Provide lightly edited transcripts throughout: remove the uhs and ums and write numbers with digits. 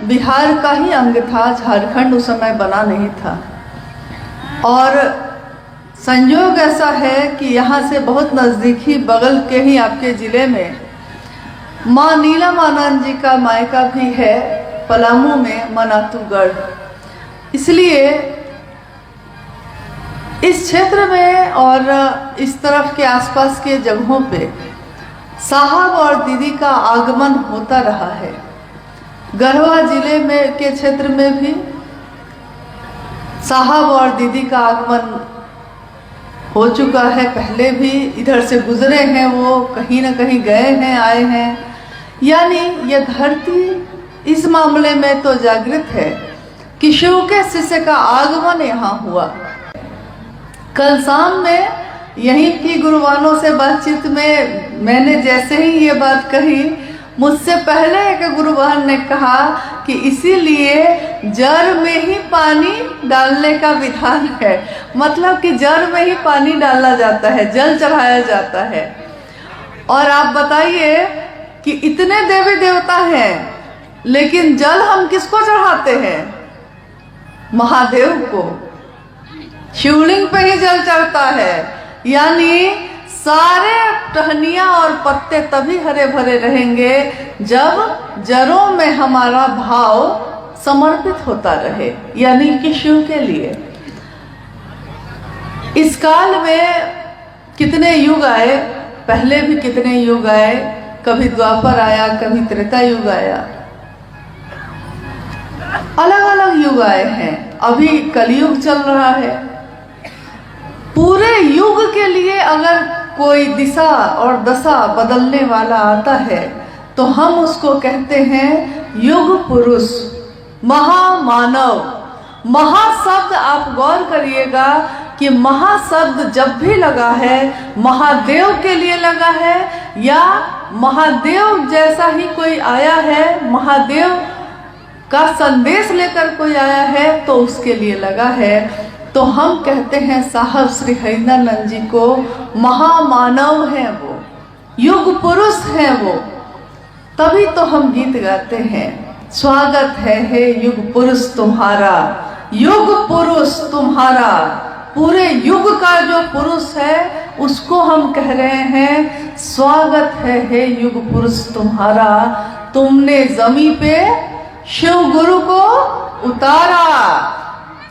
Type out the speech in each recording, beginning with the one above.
बिहार का ही अंग था, झारखंड उस समय बना नहीं था। और संयोग ऐसा है कि यहाँ से बहुत नज़दीकी बगल के ही आपके ज़िले में माँ नीलमानंद जी का मायका भी है, पलामू में मनातूगढ़। इसलिए इस क्षेत्र में और इस तरफ के आसपास के जगहों पे साहब और दीदी का आगमन होता रहा है। गढ़वा जिले में के क्षेत्र में भी साहब और दीदी का आगमन हो चुका है। पहले भी इधर से गुजरे हैं, वो कहीं ना कहीं गए हैं, आए हैं। यानी ये धरती इस मामले में तो जागृत है कि शिव के शिष्य का आगमन यहाँ हुआ। कल शाम में यहीं की गुरुवानों से बातचीत में मैंने जैसे ही ये बात कही, मुझसे पहले एक गुरुवान ने कहा कि इसीलिए जड़ में ही पानी डालने का विधान है। मतलब कि जड़ में ही पानी डाला जाता है, जल चढ़ाया जाता है। और आप बताइए कि इतने देवी देवता हैं, लेकिन जल हम किसको चढ़ाते हैं? महादेव को। शिवलिंग पे ही जल चढ़ता है। यानी सारे टहनियाँ और पत्ते तभी हरे भरे रहेंगे जब जड़ों में हमारा भाव समर्पित होता रहे, यानी कि शिव के लिए। इस काल में कितने युग आए, पहले भी कितने युग आए, कभी द्वापर आया, कभी त्रेता युग आया, अलग अलग युग आए हैं। अभी कलयुग चल रहा है। पूरे युग के लिए अगर कोई दिशा और दशा बदलने वाला आता है तो हम उसको कहते हैं युग पुरुष, महामानव। महाशब्द आप गौर करिएगा कि महाशब्द जब भी लगा है महादेव के लिए लगा है, या महादेव जैसा ही कोई आया है, महादेव का संदेश लेकर कोई आया है तो उसके लिए लगा है। तो हम कहते हैं साहब श्री हरिंदरानंद जी को महामानव हैं, वो युग पुरुष हैं वो। तभी तो हम गीत गाते हैं, स्वागत है हे युग पुरुष तुम्हारा, युग पुरुष तुम्हारा। पूरे युग का जो पुरुष है उसको हम कह रहे हैं स्वागत है हे युग पुरुष तुम्हारा। तुमने जमी पे शिव गुरु को उतारा,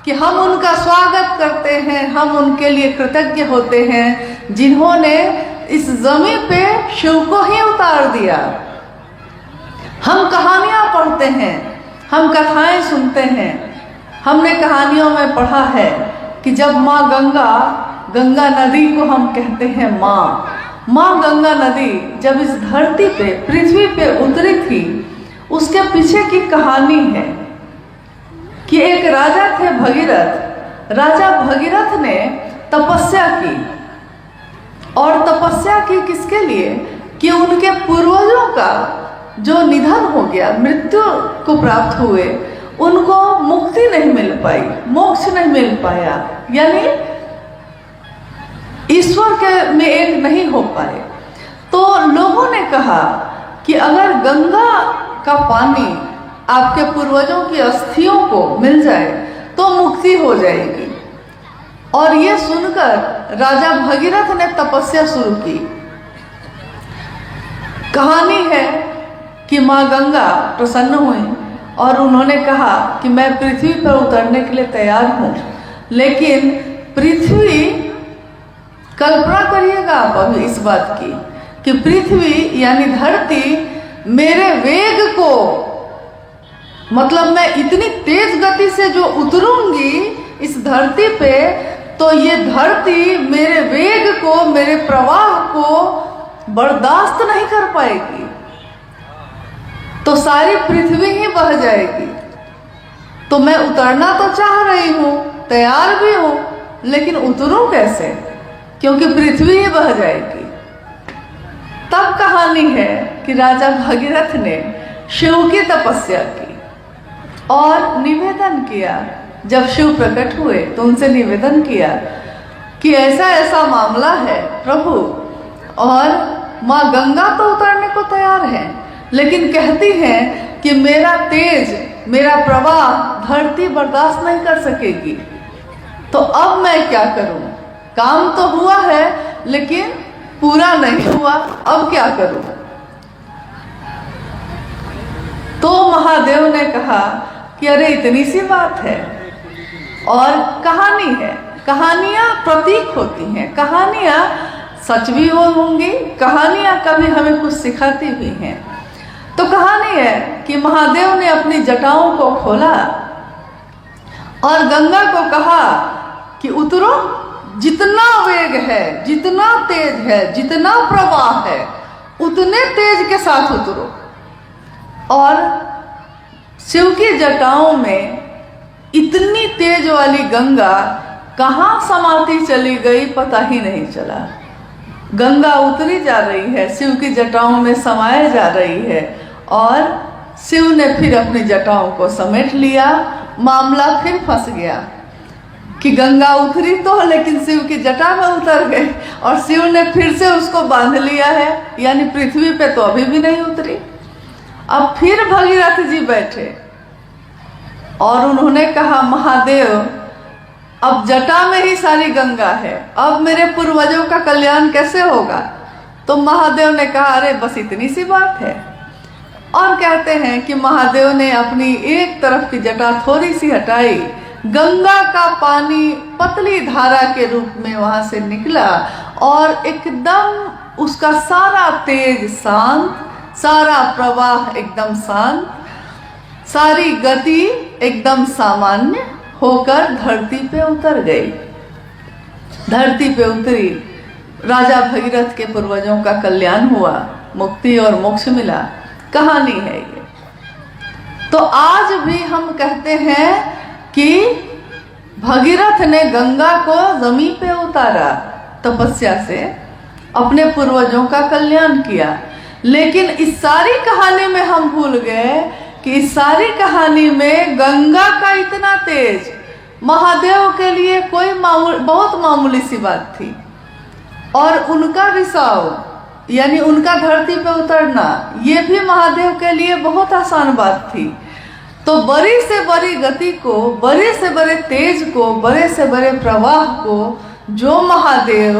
कि हम उनका स्वागत करते हैं, हम उनके लिए कृतज्ञ होते हैं जिन्होंने इस जमीन पे शिव को ही उतार दिया। हम कहानियां पढ़ते हैं, हम कथाएं सुनते हैं। हमने कहानियों में पढ़ा है कि जब माँ गंगा नदी को हम कहते हैं माँ गंगा नदी जब इस धरती पे, पृथ्वी पे उतरी थी, उसके पीछे की कहानी है कि एक राजा थे भगीरथ। राजा भगीरथ ने तपस्या की, और तपस्या की किसके लिए? कि उनके पूर्वजों का जो निधन हो गया, मृत्यु को प्राप्त हुए, उनको मुक्ति नहीं मिल पाई, मोक्ष नहीं मिल पाया, यानी ईश्वर के में एक नहीं हो पाए। तो लोगों ने कहा कि अगर गंगा का पानी आपके पूर्वजों की अस्थियों को मिल जाए तो मुक्ति हो जाएगी। और ये सुनकर राजा भगीरथ ने तपस्या शुरू की। कहानी है कि माँ गंगा प्रसन्न हुई और उन्होंने कहा कि मैं पृथ्वी पर उतरने के लिए तैयार हूँ, लेकिन पृथ्वी, कल्पना करिएगा आप अभी इस बात की कि पृथ्वी यानी धरती मेरे वेग को, मतलब मैं इतनी तेज गति से जो उतरूंगी इस धरती पे, तो ये धरती मेरे वेग को, मेरे प्रवाह को बर्दाश्त नहीं कर पाएगी, तो सारी पृथ्वी ही बह जाएगी। तो मैं उतरना तो चाह रही हूँ, तैयार भी हूँ, लेकिन उतरूं कैसे, क्योंकि पृथ्वी ही बह जाएगी। तब कहानी है कि राजा भगीरथ ने शिव की तपस्या की और निवेदन किया। जब शिव प्रकट हुए तो उनसे निवेदन किया कि ऐसा ऐसा मामला है प्रभु, और माँ गंगा तो उतरने को तैयार है, लेकिन कहती हैं कि मेरा तेज मेरा प्रवाह धरती बर्दाश्त नहीं कर सकेगी। तो अब मैं क्या करूं? काम तो हुआ है लेकिन पूरा नहीं हुआ, अब क्या करूं? तो महादेव ने कहा कि अरे इतनी सी बात है, और कहानी है। कहानियां प्रतीक होती हैं, कहानियां सच भी होंगी, कहानियां कभी हमें कुछ सिखाती भी हैं। तो कहानी है कि महादेव ने अपनी जटाओं को खोला और गंगा को कहा कि उतरो, जितना वेग है, जितना तेज है, जितना प्रवाह है, उतने तेज के साथ उतरो। और शिव की जटाओं में इतनी तेज वाली गंगा कहाँ समाती चली गई पता ही नहीं चला। गंगा उतरी जा रही है, शिव की जटाओं में समाये जा रही है, और शिव ने फिर अपनी जटाओं को समेट लिया। मामला फिर फंस गया कि गंगा उतरी तो, लेकिन शिव की जटा में उतर गई, और शिव ने फिर से उसको बांध लिया है, यानी पृथ्वी पे तो अभी भी नहीं उतरी। अब फिर भगीरथ जी बैठे और उन्होंने कहा, महादेव अब जटा में ही सारी गंगा है, अब मेरे पूर्वजों का कल्याण कैसे होगा? तो महादेव ने कहा, अरे बस इतनी सी बात है। और कहते हैं कि महादेव ने अपनी एक तरफ की जटा थोड़ी सी हटाई, गंगा का पानी पतली धारा के रूप में वहां से निकला, और एकदम उसका सारा तेज शांत, सारा प्रवाह एकदम शांत, सारी गति एकदम सामान्य होकर धरती पे उतर गई। धरती पे उतरी, राजा भगीरथ के पूर्वजों का कल्याण हुआ, मुक्ति और मोक्ष मिला। कहानी है ये। तो आज भी हम कहते हैं कि भगीरथ ने गंगा को जमीन पे उतारा तपस्या से, अपने पूर्वजों का कल्याण किया। लेकिन इस सारी कहानी में हम भूल गए कि इस सारी कहानी में गंगा का इतना तेज महादेव के लिए कोई बहुत मामूली सी बात थी, और उनका रिसाव यानी उनका धरती पे उतरना, ये भी महादेव के लिए बहुत आसान बात थी। तो बड़ी से बड़ी गति को, बड़े से बड़े तेज को, बड़े से बड़े प्रवाह को जो महादेव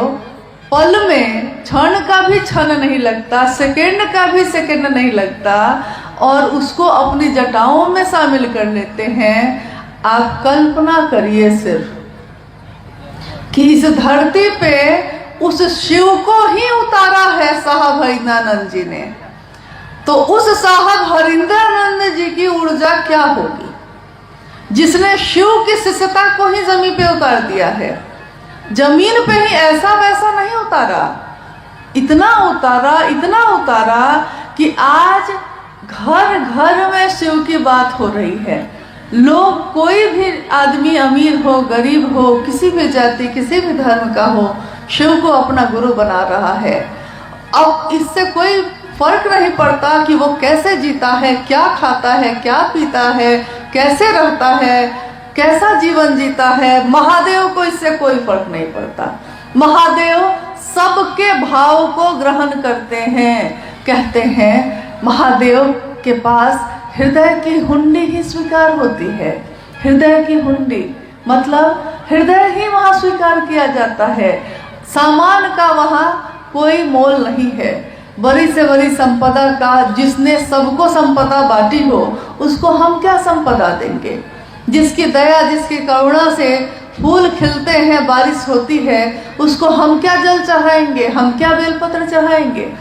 पल में, क्षण का भी क्षण नहीं लगता, सेकंड का भी सेकंड नहीं लगता, और उसको अपनी जटाओं में शामिल कर लेते हैं। आप कल्पना करिए सिर्फ कि इस धरती पे उस शिव को ही उतारा है साहब हरिंद्रानंद जी ने, तो उस साहब हरिंद्रानंद जी की ऊर्जा क्या होगी, जिसने शिव की शिष्यता को ही जमीन पे उतार दिया है। जमीन पे ही ऐसा वैसा नहीं उतारा, इतना उतारा, इतना उतारा कि आज घर घर में शिव की बात हो रही है। लोग, कोई भी आदमी, अमीर हो, गरीब हो, किसी भी जाति, किसी भी धर्म का हो, शिव को अपना गुरु बना रहा है। अब इससे कोई फर्क नहीं पड़ता कि वो कैसे जीता है, क्या खाता है, क्या पीता है, कैसे रहता है, कैसा जीवन जीता है। महादेव को इससे कोई फर्क नहीं पड़ता। महादेव सबके भाव को ग्रहण करते हैं। कहते हैं महादेव के पास हृदय की हुंडी ही स्वीकार होती है। हृदय की हुंडी मतलब हृदय ही वहाँ स्वीकार किया जाता है। सामान का वहाँ कोई मोल नहीं है। बड़ी से बड़ी संपदा का, जिसने सबको संपदा बांटी हो, उसको हम क्या संपदा देंगे? जिसकी दया, जिसकी करुणा से फूल खिलते हैं, बारिश होती है, उसको हम क्या जल चढ़ाएंगे, हम क्या बेलपत्र चढ़ाएंगे?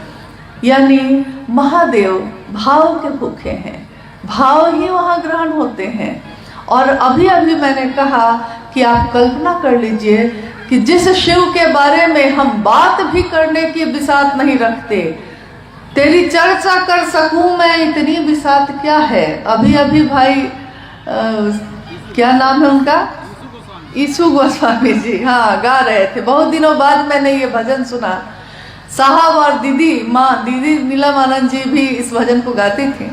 यानी महादेव भाव के भूखे हैं, भाव ही वहाँ ग्रहण होते हैं। और अभी अभी मैंने कहा कि आप कल्पना कर लीजिए कि जिस शिव के बारे में हम बात भी करने की बिसात नहीं रखते, तेरी चर्चा कर सकूं मैं इतनी बिसात क्या है। अभी अभी भाई क्या नाम है उनका, ईशु गोस्वामी जी, हाँ, गा रहे थे। बहुत दिनों बाद मैंने ये भजन सुना। साहब और दीदी, दीदी नीलम जी भी इस भजन को गाती थी,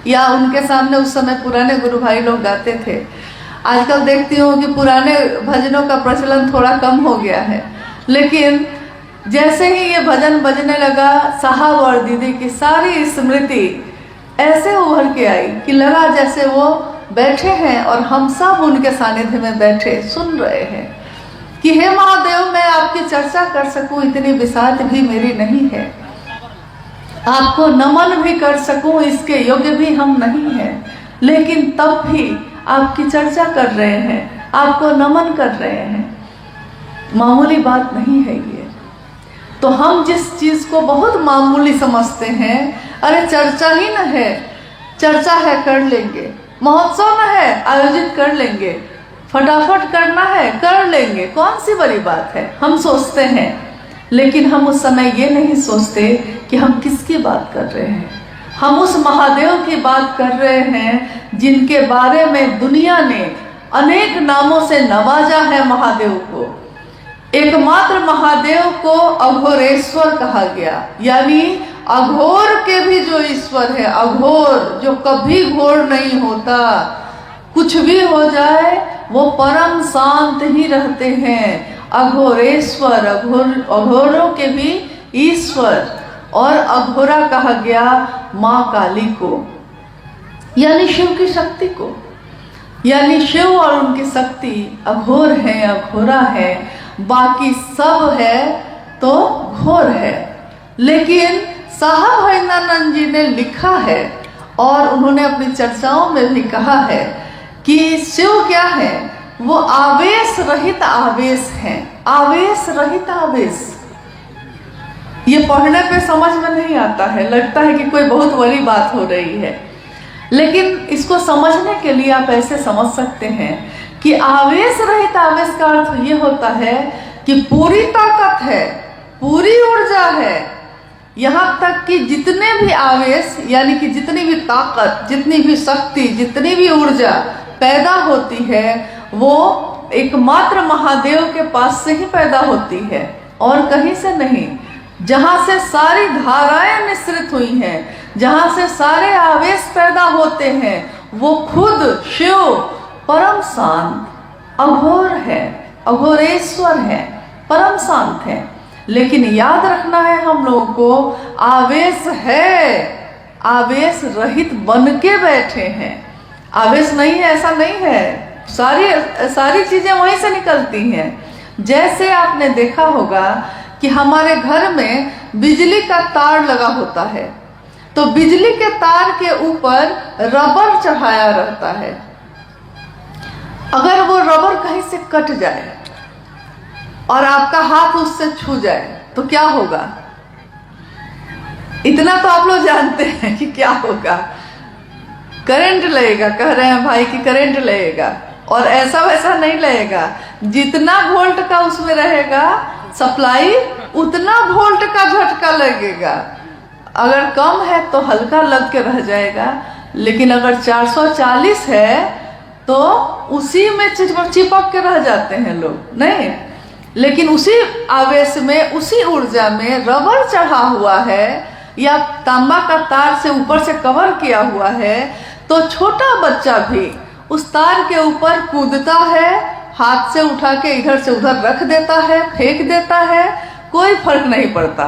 या उनके सामने उस समय पुराने गुरु भाई लोग गाते थे। आजकल देखती हूँ कि पुराने भजनों का प्रचलन थोड़ा कम हो गया है, लेकिन जैसे ही ये भजन बजने लगा, साहब और दीदी की सारी स्मृति ऐसे उभर के आई कि लगा जैसे वो बैठे हैं और हम सब उनके सानिध्य में बैठे सुन रहे हैं कि हे महादेव, मैं आपकी चर्चा कर सकूं इतनी विसात भी मेरी नहीं है, आपको नमन भी कर सकूं इसके योग्य भी हम नहीं हैं, लेकिन तब भी आपकी चर्चा कर रहे हैं, आपको नमन कर रहे हैं। मामूली बात नहीं है ये। तो हम जिस चीज को बहुत मामूली समझते हैं, अरे चर्चा ही न है, चर्चा है कर लेंगे, महोत्सव न है आयोजित कर लेंगे, फटाफट करना है कर लेंगे, कौन सी बड़ी बात है, हम सोचते हैं। लेकिन हम उस समय ये नहीं सोचते कि हम किसकी बात कर रहे हैं। हम उस महादेव की बात कर रहे हैं जिनके बारे में दुनिया ने अनेक नामों से नवाजा है। महादेव को, एकमात्र महादेव को अघोरेश्वर कहा गया, यानी अघोर के भी जो ईश्वर है, अघोर जो कभी घोर नहीं होता, कुछ भी हो जाए वो परम शांत ही रहते हैं। अघोरेश्वर, अघोरों के भी ईश्वर। और अघोरा कहा गया माँ काली को, यानी शिव की शक्ति को, यानी शिव और उनकी शक्ति अघोर है, अघोरा है, बाकी सब है तो घोर है। लेकिन साहब हरिनानंद जी ने लिखा है और उन्होंने अपनी चर्चाओं में भी कहा है कि शिव क्या है, वो आवेश रहित आवेश है। आवेश रहित आवेश, ये पढ़ने पे समझ में नहीं आता है, लगता है कि कोई बहुत बड़ी बात हो रही है, लेकिन इसको समझने के लिए आप ऐसे समझ सकते हैं कि आवेश रहित आवेश का अर्थ ये होता है कि पूरी ताकत है, पूरी ऊर्जा है, यहाँ तक कि जितने भी आवेश यानी कि जितनी भी ताकत, जितनी भी शक्ति, जितनी भी ऊर्जा पैदा होती है वो एकमात्र महादेव के पास से ही पैदा होती है और कहीं से नहीं। जहाँ से सारी धाराएं निश्रित हुई हैं, जहाँ से सारे आवेश पैदा होते हैं, वो खुद शिव परम शांत अघोर है, अघोरेश्वर है, परम शांत है। लेकिन याद रखना है हम लोगों को, आवेश है, आवेश रहित बन के बैठे हैं। आवेश नहीं है ऐसा नहीं है, सारी चीजें वहीं से निकलती हैं। जैसे आपने देखा होगा कि हमारे घर में बिजली का तार लगा होता है, तो बिजली के तार के ऊपर रबर चढ़ाया रहता है। अगर वो रबर कहीं से कट जाए और आपका हाथ उससे छू जाए तो क्या होगा? इतना तो आप लोग जानते हैं कि क्या होगा, करंट लगेगा। कह रहे हैं भाई कि करंट लगेगा, और ऐसा वैसा नहीं लगेगा, जितना वोल्ट का उसमें रहेगा सप्लाई उतना वोल्ट का झटका लगेगा। अगर कम है तो हल्का लग के रह जाएगा, लेकिन अगर 440 है तो उसी में चिपक के रह जाते हैं लोग, नहीं। लेकिन उसी आवेश में, उसी ऊर्जा में रबर चढ़ा हुआ है या तांबा का तार से ऊपर से कवर किया हुआ है, तो छोटा बच्चा भी उस तार के ऊपर कूदता है, हाथ से उठा के इधर से उधर रख देता है, फेंक देता है, कोई फर्क नहीं पड़ता,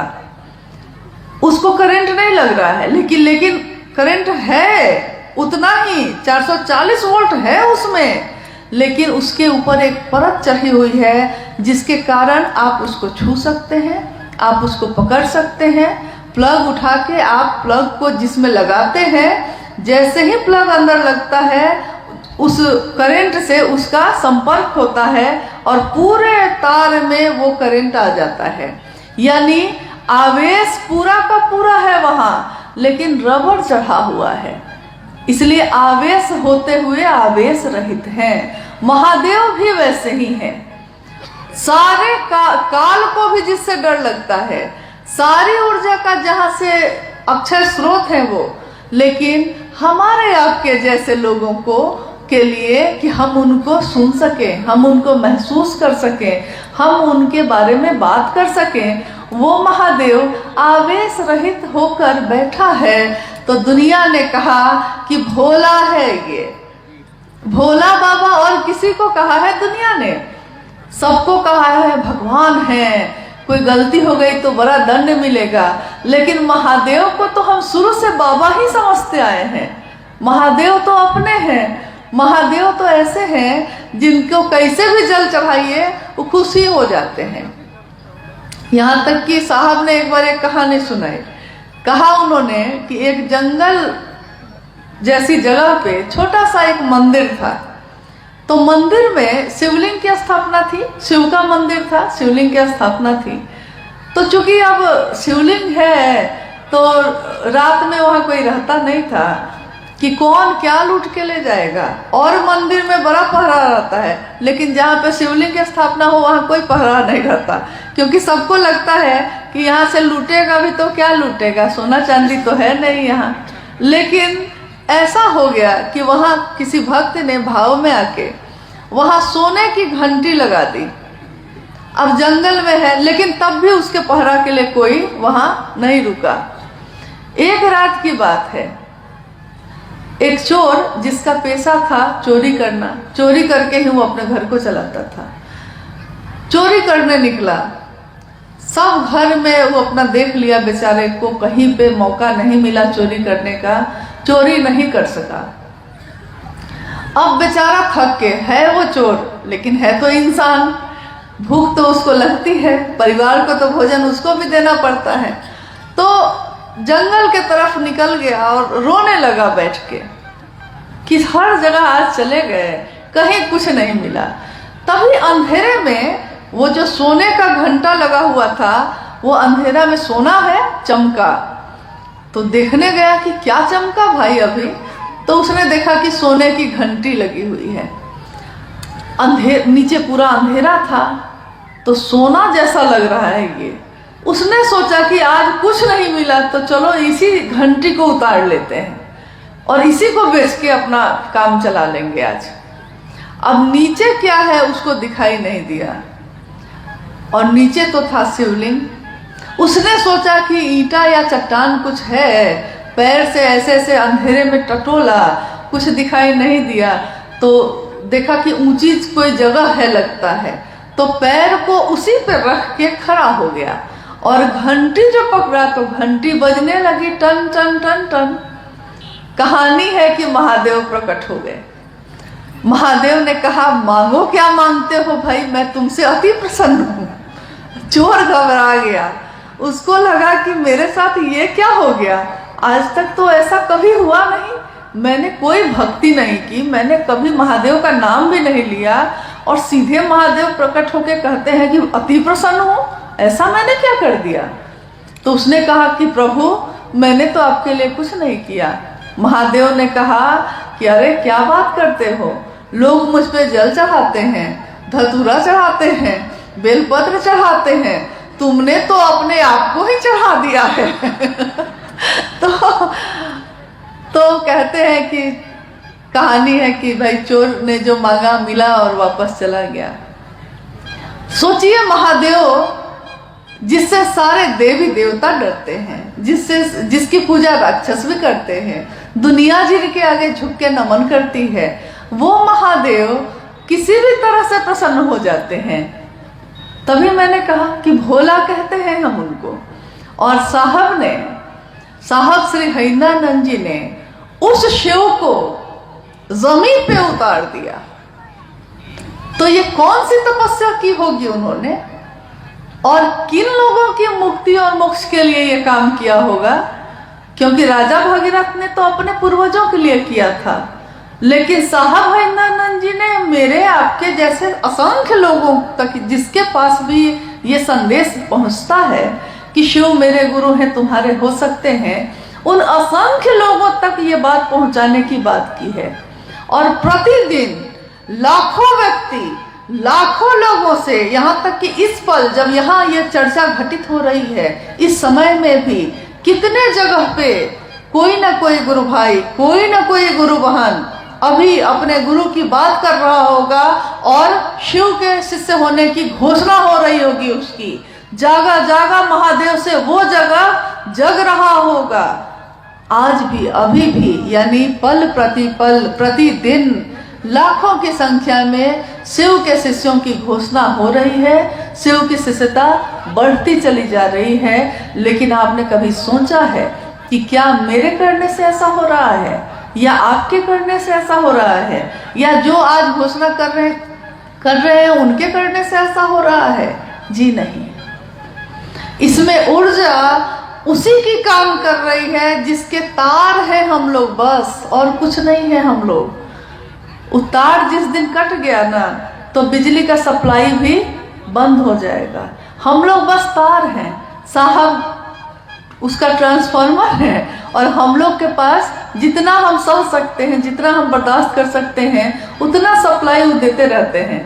उसको करंट नहीं लग रहा है। लेकिन करंट है उतना ही, 440 वोल्ट है उसमें, लेकिन उसके ऊपर एक परत चढ़ी हुई है जिसके कारण आप उसको छू सकते हैं, आप उसको पकड़ सकते हैं। प्लग उठा के आप प्लग को जिसमें लगाते हैं, जैसे ही प्लग अंदर लगता है उस करंट से उसका संपर्क होता है और पूरे तार में वो करंट आ जाता है। यानी आवेश पूरा का पूरा है वहाँ, लेकिन रबर चढ़ा हुआ है, इसलिए आवेश होते हुए आवेश रहित हैं। महादेव भी वैसे ही हैं। सारे काल को भी जिससे डर लगता है, सारी ऊर्जा का जहाँ से अक्षय स्रोत है वो, लेकिन हमारे आपके जैसे लोगों को के लिए कि हम उनको सुन सकें, हम उनको महसूस कर सकें, हम उनके बारे में बात कर सकें, वो महादेव आवेश रहित होकर बैठा है। तो दुनिया ने कहा कि भोला है ये, भोला बाबा, और किसी को कहा है दुनिया ने, सबको कहा है भगवान है, कोई गलती हो गई तो बड़ा दंड मिलेगा, लेकिन महादेव को तो हम शुरू से बाबा ही समझते आए हैं। महादेव तो अपने हैं। महादेव तो ऐसे हैं जिनको कैसे भी जल चढ़ाइए वो खुशी हो जाते हैं। यहाँ तक कि साहब ने एक बार एक कहानी सुनाई। कहा उन्होंने कि एक जंगल जैसी जगह पे छोटा सा एक मंदिर था। तो मंदिर में शिवलिंग की स्थापना थी, शिव का मंदिर था, शिवलिंग की स्थापना थी। तो चूंकि अब शिवलिंग है तो रात में वहां कोई रहता नहीं था कि कौन क्या लूट के ले जाएगा, और मंदिर में बड़ा पहरा रहता है, लेकिन जहाँ पे शिवलिंग की स्थापना हो वहाँ कोई पहरा नहीं रहता, क्योंकि सबको लगता है कि यहाँ से लूटेगा भी तो क्या लूटेगा, सोना चांदी तो है नहीं यहाँ। लेकिन ऐसा हो गया कि वहाँ किसी भक्त ने भाव में आके वहाँ सोने की घंटी लगा दी। अब जंगल में है, लेकिन तब भी उसके पहरा के लिए कोई वहाँ नहीं रुका। एक रात की बात है, एक चोर जिसका पेशा था चोरी करना, चोरी करके ही वो अपने घर को चलाता था, चोरी करने निकला। सब घर में वो अपना देख लिया, बेचारे को कहीं पे मौका नहीं मिला चोरी करने का, चोरी नहीं कर सका। अब बेचारा थक के, है वो चोर लेकिन है तो इंसान, भूख तो उसको लगती है, परिवार को तो भोजन उसको भी देना पड़ता है। तो जंगल के तरफ निकल गया और रोने लगा बैठ के कि हर जगह आज चले गए, कहीं कुछ नहीं मिला। तभी अंधेरे में वो जो सोने का घंटा लगा हुआ था वो अंधेरा में सोना है चमका। तो देखने गया कि क्या चमका भाई अभी, तो उसने देखा कि सोने की घंटी लगी हुई है। नीचे पूरा अंधेरा था तो सोना जैसा लग रहा है ये। उसने सोचा कि आज कुछ नहीं मिला तो चलो इसी घंटी को उतार लेते हैं और इसी को बेच के अपना काम चला लेंगे आज। अब नीचे क्या है उसको दिखाई नहीं दिया, और नीचे तो था शिवलिंग। उसने सोचा कि ईंटा या चट्टान कुछ है, पैर से ऐसे ऐसे अंधेरे में टटोला, कुछ दिखाई नहीं दिया। तो देखा कि ऊंची कोई जगह है लगता है, तो पैर को उसी पे रख के खड़ा हो गया और घंटी जो पकड़ा तो घंटी बजने लगी, टन टन टन टन। कहानी है कि महादेव प्रकट हो गए। महादेव ने कहा मांगो क्या मांगते हो भाई, मैं तुमसे अति प्रसन्न हूँ। चोर घबरा गया, उसको लगा कि मेरे साथ ये क्या हो गया, आज तक तो ऐसा कभी हुआ नहीं, मैंने कोई भक्ति नहीं की, मैंने कभी महादेव का नाम भी नहीं लिया, और सीधे महादेव प्रकट होके कहते हैं कि अति प्रसन्न हूँ, ऐसा मैंने क्या कर दिया। तो उसने कहा कि प्रभु मैंने तो आपके लिए कुछ नहीं किया। महादेव ने कहा कि अरे क्या बात करते हो, लोग मुझ पे जल चढ़ाते हैं, धतूरा चढ़ाते हैं, बेलपत्र चढ़ाते हैं, तुमने तो अपने आप को ही चढ़ा दिया है। तो कहते हैं कि कहानी है कि भाई चोर ने जो मांगा मिला और वापस चला गया। सोचिए महादेव जिससे सारे देवी देवता डरते हैं, जिसकी पूजा राक्षस भी करते हैं, दुनिया जिनके आगे झुक के नमन करती है, वो महादेव किसी भी तरह से प्रसन्न हो जाते हैं। तभी मैंने कहा कि भोला कहते हैं हम उनको। और साहब श्री हरिंदानंद जी ने उस शिव को जमीन पे उतार दिया। तो ये कौन सी तपस्या की होगी उन्होंने, और किन लोगों की मुक्ति और मोक्ष के लिए ये काम किया होगा, क्योंकि राजा भगीरथ ने तो अपने पूर्वजों के लिए किया था, लेकिन साहब हरिंदानंद जी ने मेरे आपके जैसे असंख्य लोगों तक, जिसके पास भी ये संदेश पहुंचता है कि शिव मेरे गुरु हैं, तुम्हारे हो सकते हैं, उन असंख्य लोगों तक ये बात पहुंचाने की बात की है। और प्रतिदिन लाखों व्यक्ति, लाखों लोगों से, यहाँ तक कि इस पल जब यहाँ ये चर्चा घटित हो रही है, इस समय में भी कितने जगह पे कोई ना कोई गुरु भाई, कोई ना कोई गुरु बहन अभी अपने गुरु की बात कर रहा होगा और शिव के शिष्य होने की घोषणा हो रही होगी उसकी। जागा जागा महादेव से वो जगह जग रहा होगा। आज भी, अभी भी, यानी पल प्रतिदिन लाखों की संख्या में शिव के शिष्यों की घोषणा हो रही है, शिव की शिष्यता बढ़ती चली जा रही है। लेकिन आपने कभी सोचा है कि क्या मेरे करने से ऐसा हो रहा है, या आपके करने से ऐसा हो रहा है, या जो आज घोषणा कर रहे हैं उनके करने से ऐसा हो रहा है? जी नहीं। इसमें ऊर्जा उसी की काम कर रही है जिसके तार है हम लोग, बस और कुछ नहीं है हम लोग। वो तार जिस दिन कट गया ना तो बिजली का सप्लाई भी बंद हो जाएगा। हम लोग बस तार हैं, साहब उसका ट्रांसफार्मर है, और हम लोग के पास जितना हम सह सकते हैं, जितना हम बर्दाश्त कर सकते हैं, उतना सप्लाई वो देते रहते हैं।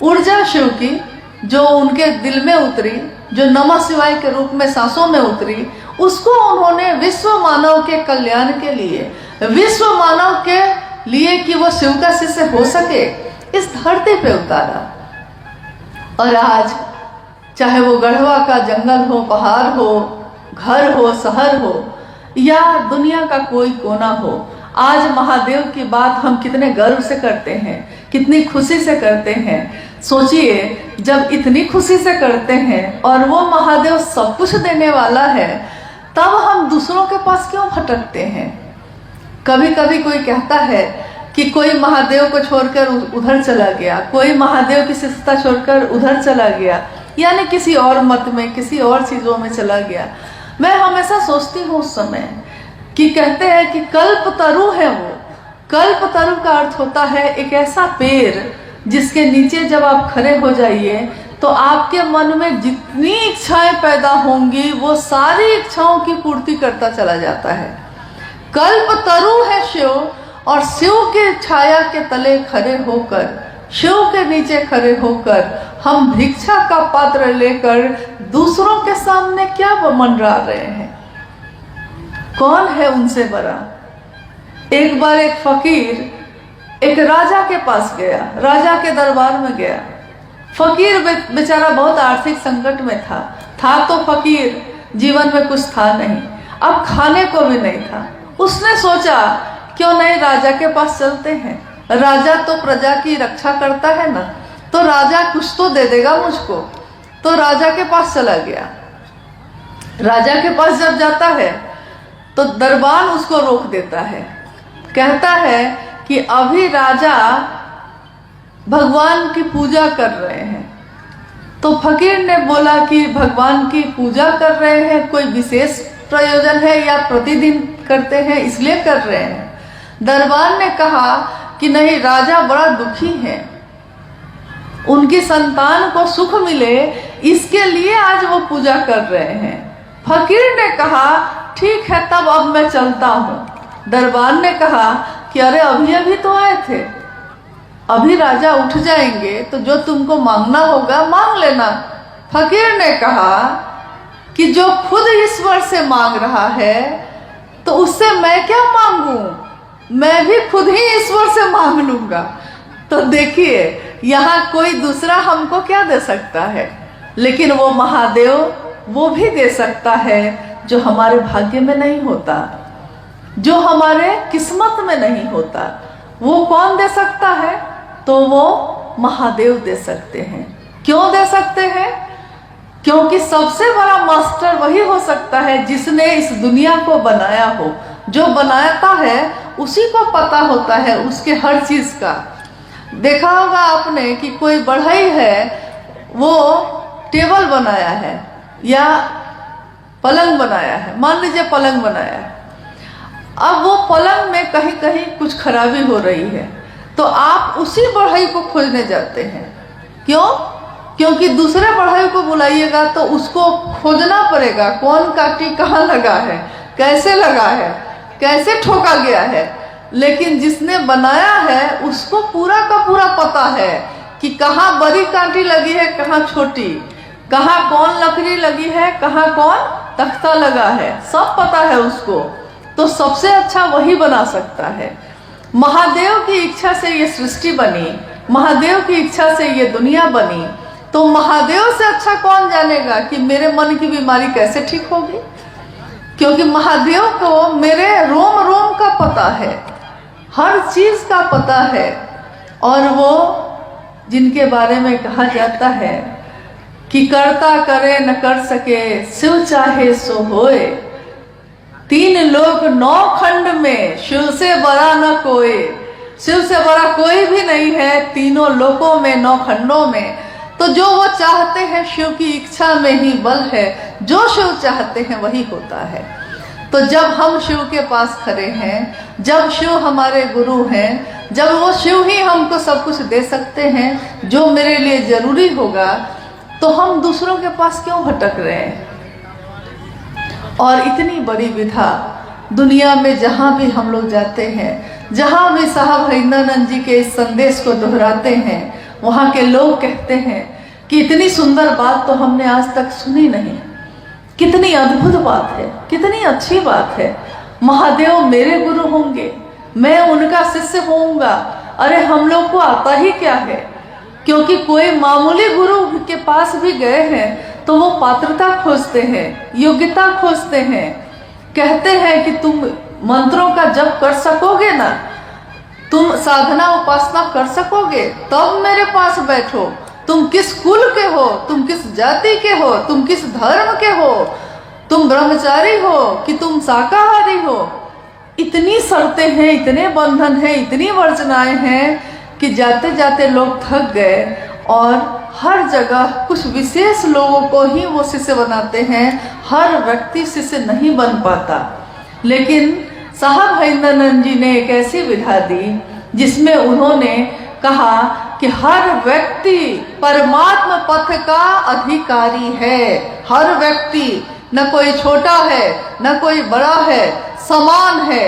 ऊर्जा शिव की जो उनके दिल में उतरी, जो नमः शिवाय के रूप में सांसों में उतरी, उसको उन्होंने विश्व मानव के कल्याण के लिए, विश्व मानव के लिए कि वो शिव का शिष्य हो सके, इस धरती पे उतारा। और आज चाहे वो गढ़वा का जंगल हो, पहाड़ हो, घर हो, शहर हो, या दुनिया का कोई कोना हो, आज महादेव की बात हम कितने गर्व से करते हैं, कितनी खुशी से करते हैं। सोचिए, जब इतनी खुशी से करते हैं और वो महादेव सब कुछ देने वाला है, तब हम दूसरों के पास क्यों भटकते हैं? कभी कभी कोई कहता है कि कोई महादेव को छोड़कर उधर चला गया, कोई महादेव की शिष्यता छोड़कर उधर चला गया, यानी किसी और मत में, किसी और चीजों में चला गया। मैं हमेशा सोचती हूँ उस समय कि कहते हैं कि कल्पतरु है वो। कल्पतरु का अर्थ होता है एक ऐसा पेड़ जिसके नीचे जब आप खड़े हो जाइए तो आपके मन में जितनी इच्छाएं पैदा होंगी वो सारी इच्छाओं की पूर्ति करता चला जाता है। कल्पतरु है शिव, और शिव के छाया के तले खड़े होकर, शिव के नीचे खड़े होकर हम भिक्षा का पात्र लेकर दूसरों के सामने क्या मंडरा रहे हैं? कौन है उनसे बड़ा? एक बार एक फकीर एक राजा के पास गया, राजा के दरबार में गया। फकीर बेचारा बहुत आर्थिक संकट में था तो फकीर, जीवन में कुछ था नहीं, अब खाने को भी नहीं था। उसने सोचा क्यों नहीं राजा के पास चलते हैं, राजा तो प्रजा की रक्षा करता है ना, तो राजा कुछ तो दे देगा मुझको। तो राजा के पास चला गया। राजा के पास जब जाता है तो दरबार उसको रोक देता है, कहता है कि अभी राजा भगवान की पूजा कर रहे हैं। तो फकीर ने बोला कि भगवान की पूजा कर रहे हैं, कोई विशेष प्रयोजन है या प्रतिदिन करते हैं इसलिए कर रहे हैं? दरबार ने कहा कि नहीं, राजा बड़ा दुखी है, उनकी संतान को सुख मिले इसके लिए आज वो पूजा कर रहे हैं। फकीर ने कहा ठीक है, तब अब मैं चलता हूँ। दरबार ने कहा कि अरे अभी तो आए थे, अभी राजा उठ जाएंगे तो जो तुमको मांगना होगा मांग लेना। फकीर ने कहा कि जो खुद ईश्वर से मांग रहा है तो उससे मैं क्या मांगूं, मैं भी खुद ही ईश्वर से मांग लूंगा। तो देखिए, यहाँ कोई दूसरा हमको क्या दे सकता है, लेकिन वो महादेव वो भी दे सकता है जो हमारे भाग्य में नहीं होता, जो हमारे किस्मत में नहीं होता। वो कौन दे सकता है? तो वो महादेव दे सकते हैं। क्यों दे सकते हैं? क्योंकि सबसे बड़ा मास्टर वही हो सकता है जिसने इस दुनिया को बनाया हो। जो बनाता है उसी को पता होता है उसके हर चीज का। देखा होगा आपने कि कोई बढ़ई है, वो टेबल बनाया है या पलंग बनाया है, मान लीजिए पलंग बनाया है। अब वो पलंग में कहीं कहीं कुछ खराबी हो रही है, तो आप उसी बढ़ई को खोजने जाते हैं। क्यों? क्योंकि दूसरे बढ़ई को बुलाइएगा तो उसको खोजना पड़ेगा, कौन काटी कहाँ लगा है, कैसे लगा है, कैसे ठोका गया है। लेकिन जिसने बनाया है उसको पूरा का पूरा पता है कि कहाँ बड़ी कांटी लगी है, कहाँ छोटी, कहाँ कौन लकड़ी लगी है, कहाँ कौन तख्ता लगा है, सब पता है उसको। तो सबसे अच्छा वही बना सकता है। महादेव की इच्छा से ये सृष्टि बनी, महादेव की इच्छा से ये दुनिया बनी, तो महादेव से अच्छा कौन जानेगा कि मेरे मन की बीमारी कैसे ठीक होगी? क्योंकि महादेव को मेरे रोम रोम का पता है, हर चीज का पता है। और वो जिनके बारे में कहा जाता है कि करता करे न कर सके, शिव चाहे सो होए। 3 लोक 9 खंड में शिव से बड़ा न कोई, शिव से बड़ा कोई भी नहीं है तीनों लोकों में 9 खंडों में। तो जो वो चाहते हैं, शिव की इच्छा में ही बल है, जो शिव चाहते हैं वही होता है। तो जब हम शिव के पास खड़े हैं, जब शिव हमारे गुरु हैं, जब वो शिव ही हमको सब कुछ दे सकते हैं जो मेरे लिए जरूरी होगा, तो हम दूसरों के पास क्यों भटक रहे हैं। और इतनी बड़ी विधा दुनिया में जहाँ भी हम लोग जाते हैं, जहाँ भी साहब हरिंद्रानंद जी के इस संदेश को दोहराते हैं, वहाँ के लोग कहते हैं कि इतनी सुंदर बात तो हमने आज तक सुनी नहीं, कितनी अद्भुत बात है, कितनी अच्छी बात है। महादेव मेरे गुरु होंगे, मैं उनका शिष्य होऊंगा। अरे हम लोग को आता ही क्या है, क्योंकि कोई मामूली गुरु के पास भी गए हैं तो वो पात्रता खोजते हैं, योग्यता खोजते हैं, कहते हैं कि तुम मंत्रों का जप कर सकोगे ना, तुम साधना उपासना कर सकोगे, तब मेरे पास बैठो। तुम किस कुल के हो, तुम किस जाति के हो, तुम किस धर्म के हो, तुम ब्रह्मचारी हो कि तुम शाकाहारी हो। इतनी शर्तें हैं, इतने बंधन हैं, इतनी वर्जनाएं हैं कि जाते जाते लोग थक गए और हर जगह कुछ विशेष लोगों को ही वो शिष्य बनाते हैं, हर व्यक्ति शिष्य नहीं बन पाता। लेकिन साहब हरिंद्रानंद जी ने एक ऐसी विधा दी जिसमें उन्होंने कहा कि हर व्यक्ति परमात्मा पथ का अधिकारी है। हर व्यक्ति, न कोई छोटा है न कोई बड़ा है, समान है।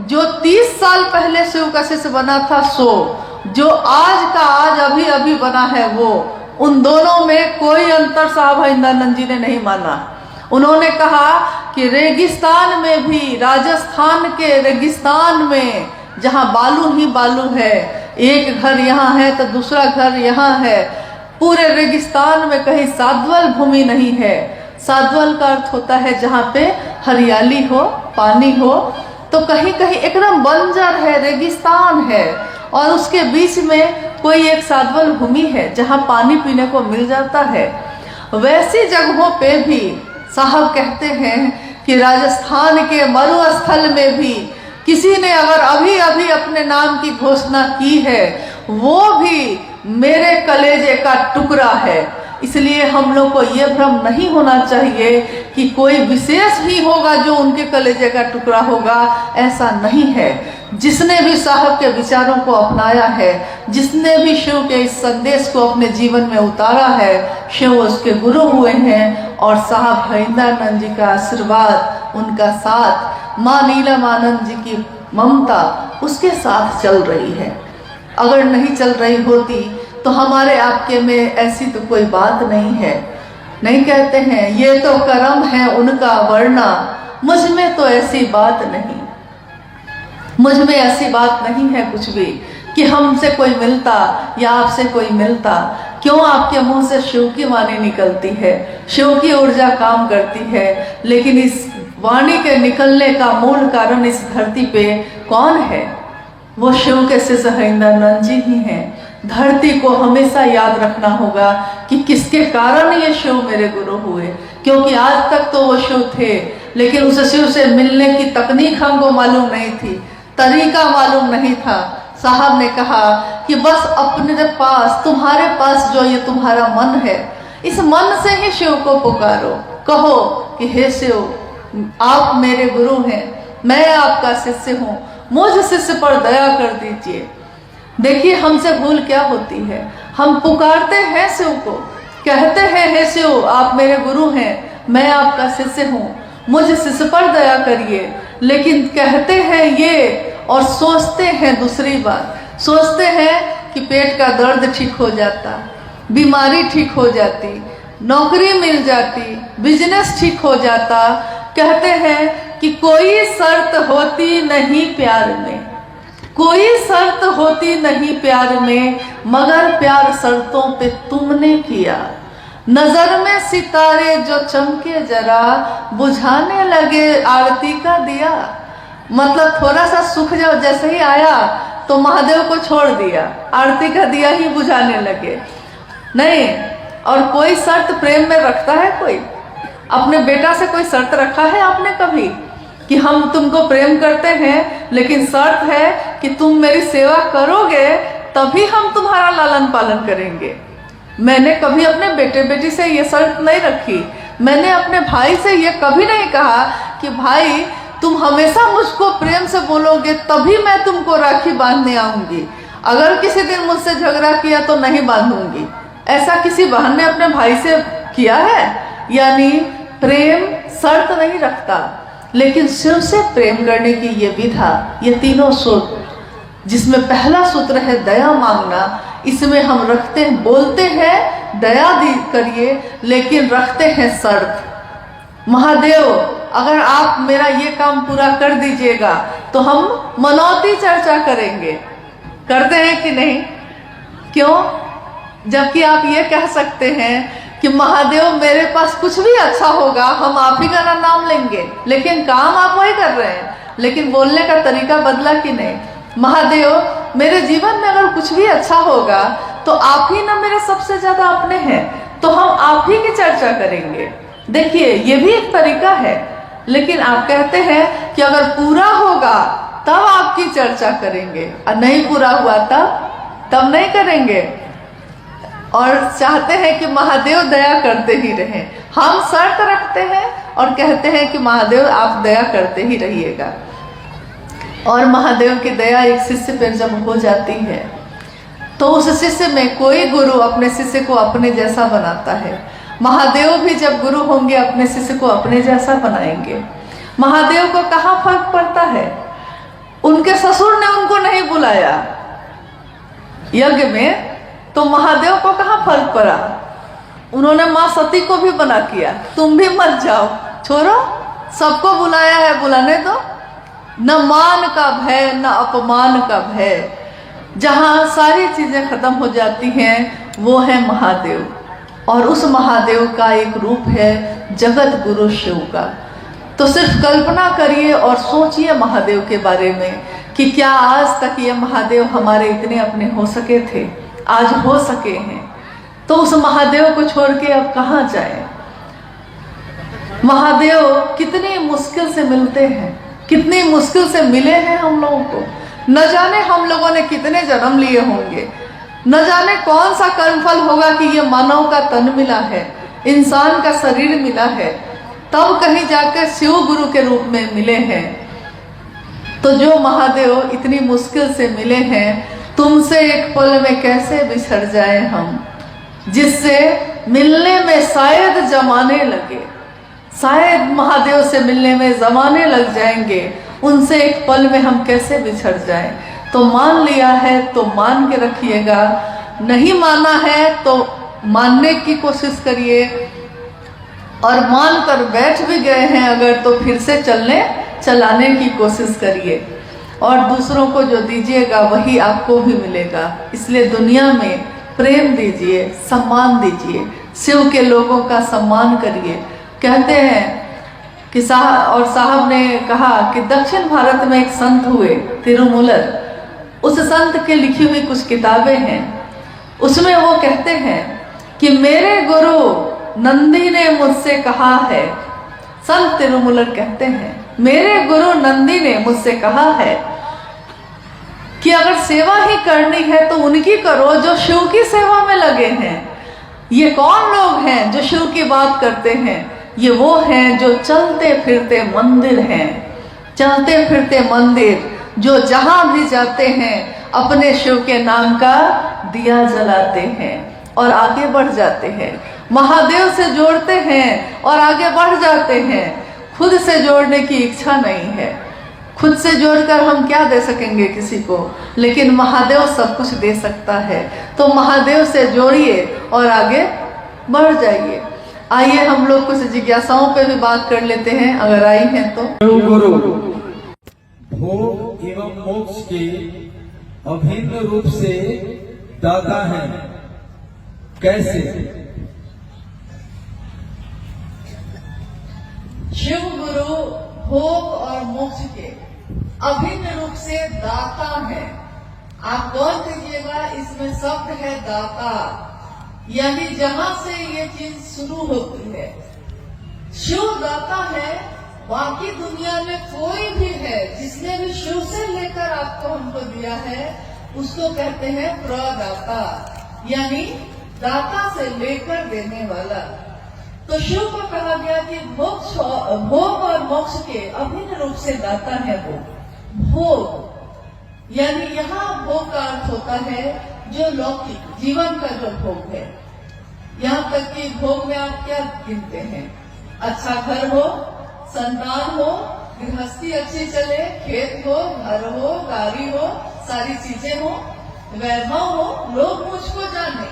जो 30 साल पहले शिव का शिष्य बना था सो, जो आज का आज अभी अभी बना है वो, उन दोनों में कोई अंतर साहब हरिंद्रानंद जी ने नहीं माना। उन्होंने कहा कि रेगिस्तान में भी, राजस्थान के रेगिस्तान में जहाँ बालू ही बालू है, एक घर यहाँ है तो दूसरा घर यहाँ है, पूरे रेगिस्तान में कहीं साद्वल भूमि नहीं है। साद्वल का अर्थ होता है जहाँ पे हरियाली हो, पानी हो। तो कहीं कहीं एकदम बंजर है, रेगिस्तान है, और उसके बीच में कोई एक साद्वल भूमि है जहाँ पानी पीने को मिल जाता है। वैसी जगहों पे भी साहब कहते हैं कि राजस्थान के मरुस्थल में भी किसी ने अगर अभी अभी अपने नाम की घोषणा की है, वो भी मेरे कलेजे का टुकड़ा है। इसलिए हम लोग को ये भ्रम नहीं होना चाहिए कि कोई विशेष ही होगा जो उनके कलेजे का टुकड़ा होगा, ऐसा नहीं है। जिसने भी साहब के विचारों को अपनाया है, जिसने भी शिव के इस संदेश को अपने जीवन में उतारा है, शिव उसके गुरु हुए हैं। और साहब हरिंद्रानंद जी का आशीर्वाद, उनका साथ, माँ नीलमानंद जी की ममता उसके साथ चल रही है। अगर नहीं चल रही होती तो हमारे आपके में ऐसी तो कोई बात नहीं है। नहीं कहते हैं ये तो कर्म है उनका वरना, मुझ में तो ऐसी बात नहीं, मुझ में ऐसी बात नहीं है कुछ भी कि हमसे कोई मिलता या आपसे कोई मिलता। क्यों आपके मुंह से शिव की वाणी निकलती है, शिव की ऊर्जा काम करती है, लेकिन इस वाणी के निकलने का मूल कारण इस धरती पे कौन है? वो शिव के शिष्य हरिंद्रानंद जी ही हैं। धरती को हमेशा याद रखना होगा कि किसके कारण ये शिव मेरे गुरु हुए, क्योंकि आज तक तो वो शिव थे, लेकिन उस शिव से मिलने की तकनीक हमको मालूम नहीं थी, तरीका मालूम नहीं था। साहब ने कहा कि बस अपने पास, तुम्हारे पास जो ये तुम्हारा मन है, इस मन से ही शिव को पुकारो। कहो कि हे शिव, आप मेरे गुरु हैं, मैं आपका शिष्य हूँ, मुझ शिष्य पर दया कर दीजिए। देखिए हमसे भूल क्या होती है, हम पुकारते हैं शिव को, कहते हैं हे शिव आप मेरे गुरु हैं, मैं आपका शिष्य हूँ, मुझ शिष्य पर दया करिए। लेकिन कहते हैं ये और सोचते हैं दूसरी बात। सोचते हैं कि पेट का दर्द ठीक हो जाता, बीमारी ठीक हो जाती, नौकरी मिल जाती, बिजनेस ठीक हो जाता। कहते हैं कि कोई शर्त होती नहीं प्यार में, कोई शर्त होती नहीं प्यार में, मगर प्यार शर्तों पे तुमने किया। नजर में सितारे जो चमके जरा, बुझाने लगे आरती का दिया। मतलब थोड़ा सा सुख जब जैसे ही आया तो महादेव को छोड़ दिया, आरती का दिया ही बुझाने लगे। नहीं, और कोई शर्त प्रेम में रखता है? कोई अपने बेटा से कोई शर्त रखा है आपने कभी कि हम तुमको प्रेम करते हैं, लेकिन शर्त है कि तुम मेरी सेवा करोगे तभी हम तुम्हारा लालन पालन करेंगे? मैंने कभी अपने बेटे बेटी से ये शर्त नहीं रखी। मैंने अपने भाई से ये कभी नहीं कहा कि भाई तुम हमेशा मुझको प्रेम से बोलोगे तभी मैं तुमको राखी बांधने आऊंगी, अगर किसी दिन मुझसे झगड़ा किया तो नहीं बांधूंगी। ऐसा किसी बहन ने अपने भाई से किया है? यानी प्रेम शर्त नहीं रखता, लेकिन शिव से प्रेम करने की ये विधा, ये तीनों सूत्र, जिसमें पहला सूत्र है दया मांगना, इसमें हम रखते हैं, बोलते हैं दया दी करिए, लेकिन रखते हैं शर्त। महादेव अगर आप मेरा ये काम पूरा कर दीजिएगा तो हम मनौती चर्चा करेंगे। करते हैं कि नहीं? क्यों? जबकि आप ये कह सकते हैं कि महादेव मेरे पास कुछ भी अच्छा होगा हम आप ही का नाम लेंगे, लेकिन काम आप वही कर रहे हैं, लेकिन बोलने का तरीका बदला कि नहीं? महादेव मेरे जीवन में अगर कुछ भी अच्छा होगा तो आप ही ना मेरे सबसे ज्यादा अपने हैं, तो हम आप ही की चर्चा करेंगे। देखिए ये भी एक तरीका है, लेकिन आप कहते हैं कि अगर पूरा होगा तब आपकी चर्चा करेंगे, और नहीं पूरा हुआ तब नहीं करेंगे। और चाहते हैं कि महादेव दया करते ही रहें। हम शर्त रखते हैं और कहते हैं कि महादेव आप दया करते ही रहिएगा। और महादेव की दया एक शिष्य पर जब हो जाती है तो उस शिष्य में कोई गुरु अपने शिष्य को अपने जैसा बनाता है। महादेव भी जब गुरु होंगे अपने शिष्य को अपने जैसा बनाएंगे। महादेव को कहाँ फर्क पड़ता है? उनके ससुर ने उनको नहीं बुलाया यज्ञ में, तो महादेव को कहाँ फर्क पड़ा? उन्होंने माँ सती को भी मना किया, तुम भी मत जाओ, छोड़ो, सबको बुलाया है, बुलाने दो। न मान का भय न अपमान का भय, जहाँ सारी चीजें खत्म हो जाती हैं वो है महादेव। और उस महादेव का एक रूप है जगत गुरु शिव का। तो सिर्फ कल्पना करिए और सोचिए महादेव के बारे में कि क्या आज तक ये महादेव हमारे इतने अपने हो सके थे, आज हो सके हैं। तो उस महादेव को छोड़ के अब कहाँ जाए? महादेव कितनी मुश्किल से मिलते हैं, कितनी मुश्किल से मिले हैं हम लोगों को। न जाने हम लोगों ने कितने जन्म लिए होंगे, न जाने कौन सा कर्मफल होगा कि ये मानव का तन मिला है, इंसान का शरीर मिला है, तब कहीं जाकर शिव गुरु के रूप में मिले हैं। तो जो महादेव इतनी मुश्किल से मिले हैं, तुमसे एक पल में कैसे बिछड़ जाए हम, जिससे मिलने में शायद जमाने लगे, शायद महादेव से मिलने में जमाने लग जाएंगे, उनसे एक पल में हम कैसे बिछड़ जाएं। तो मान लिया है तो मान के रखिएगा, नहीं माना है तो मानने की कोशिश करिए, और मान कर बैठ भी गए हैं अगर तो फिर से चलाने की कोशिश करिए। और दूसरों को जो दीजिएगा वही आपको भी मिलेगा। इसलिए दुनिया में प्रेम दीजिए, सम्मान दीजिए, शिव के लोगों का सम्मान करिए। कहते हैं कि साहब ने कहा कि दक्षिण भारत में एक संत हुए तिरुमूलर, उस संत के लिखी हुई कुछ किताबें हैं, उसमें वो कहते हैं कि मेरे गुरु नंदी ने मुझसे कहा है, संत तिरुमूलर कहते हैं मेरे गुरु नंदी ने मुझसे कहा है कि अगर सेवा ही करनी है तो उनकी करो जो शिव की सेवा में लगे हैं। ये कौन लोग हैं जो शिव की बात करते हैं? ये वो हैं जो चलते फिरते मंदिर हैं, चलते फिरते मंदिर, जो जहां भी जाते हैं अपने शिव के नाम का दिया जलाते हैं और आगे बढ़ जाते हैं, महादेव से जोड़ते हैं और आगे बढ़ जाते हैं। खुद से जोड़ने की इच्छा नहीं है, खुद से जोड़कर हम क्या दे सकेंगे किसी को, लेकिन महादेव सब कुछ दे सकता है। तो महादेव से जोड़िए और आगे बढ़ जाइए। आइए हम लोग कुछ जिज्ञासाओं पे भी बात कर लेते हैं, अगर आई हैं तो। गुरु भोग एवं मोक्ष के अभिन्न रूप से दाता है, कैसे? शिव गुरु भोग और मोक्ष के अभिन्न रूप से दाता है। आप गौर कीजिएगा, इसमें शब्द है दाता, यानी जहां से ये चीज शुरू होती है। शिव दाता है, बाकी दुनिया में कोई भी है जिसने भी शिव से लेकर आपको हमको दिया है उसको कहते हैं प्रदाता, यानी दाता से लेकर देने वाला। तो शिव को कहा गया कि भोग और मोक्ष के अभिन्न रूप से दाता है वो। भोग यानी यहाँ भोग का अर्थ होता है जो लौकिक जीवन का जो भोग है। यहाँ तक कि भोग में आप क्या गिनते हैं? अच्छा घर हो, संतान हो, गृहस्थी अच्छी चले, खेत हो, घर हो, गाड़ी हो, सारी चीजें हो, वैभव हो, लोग मुझको जाने।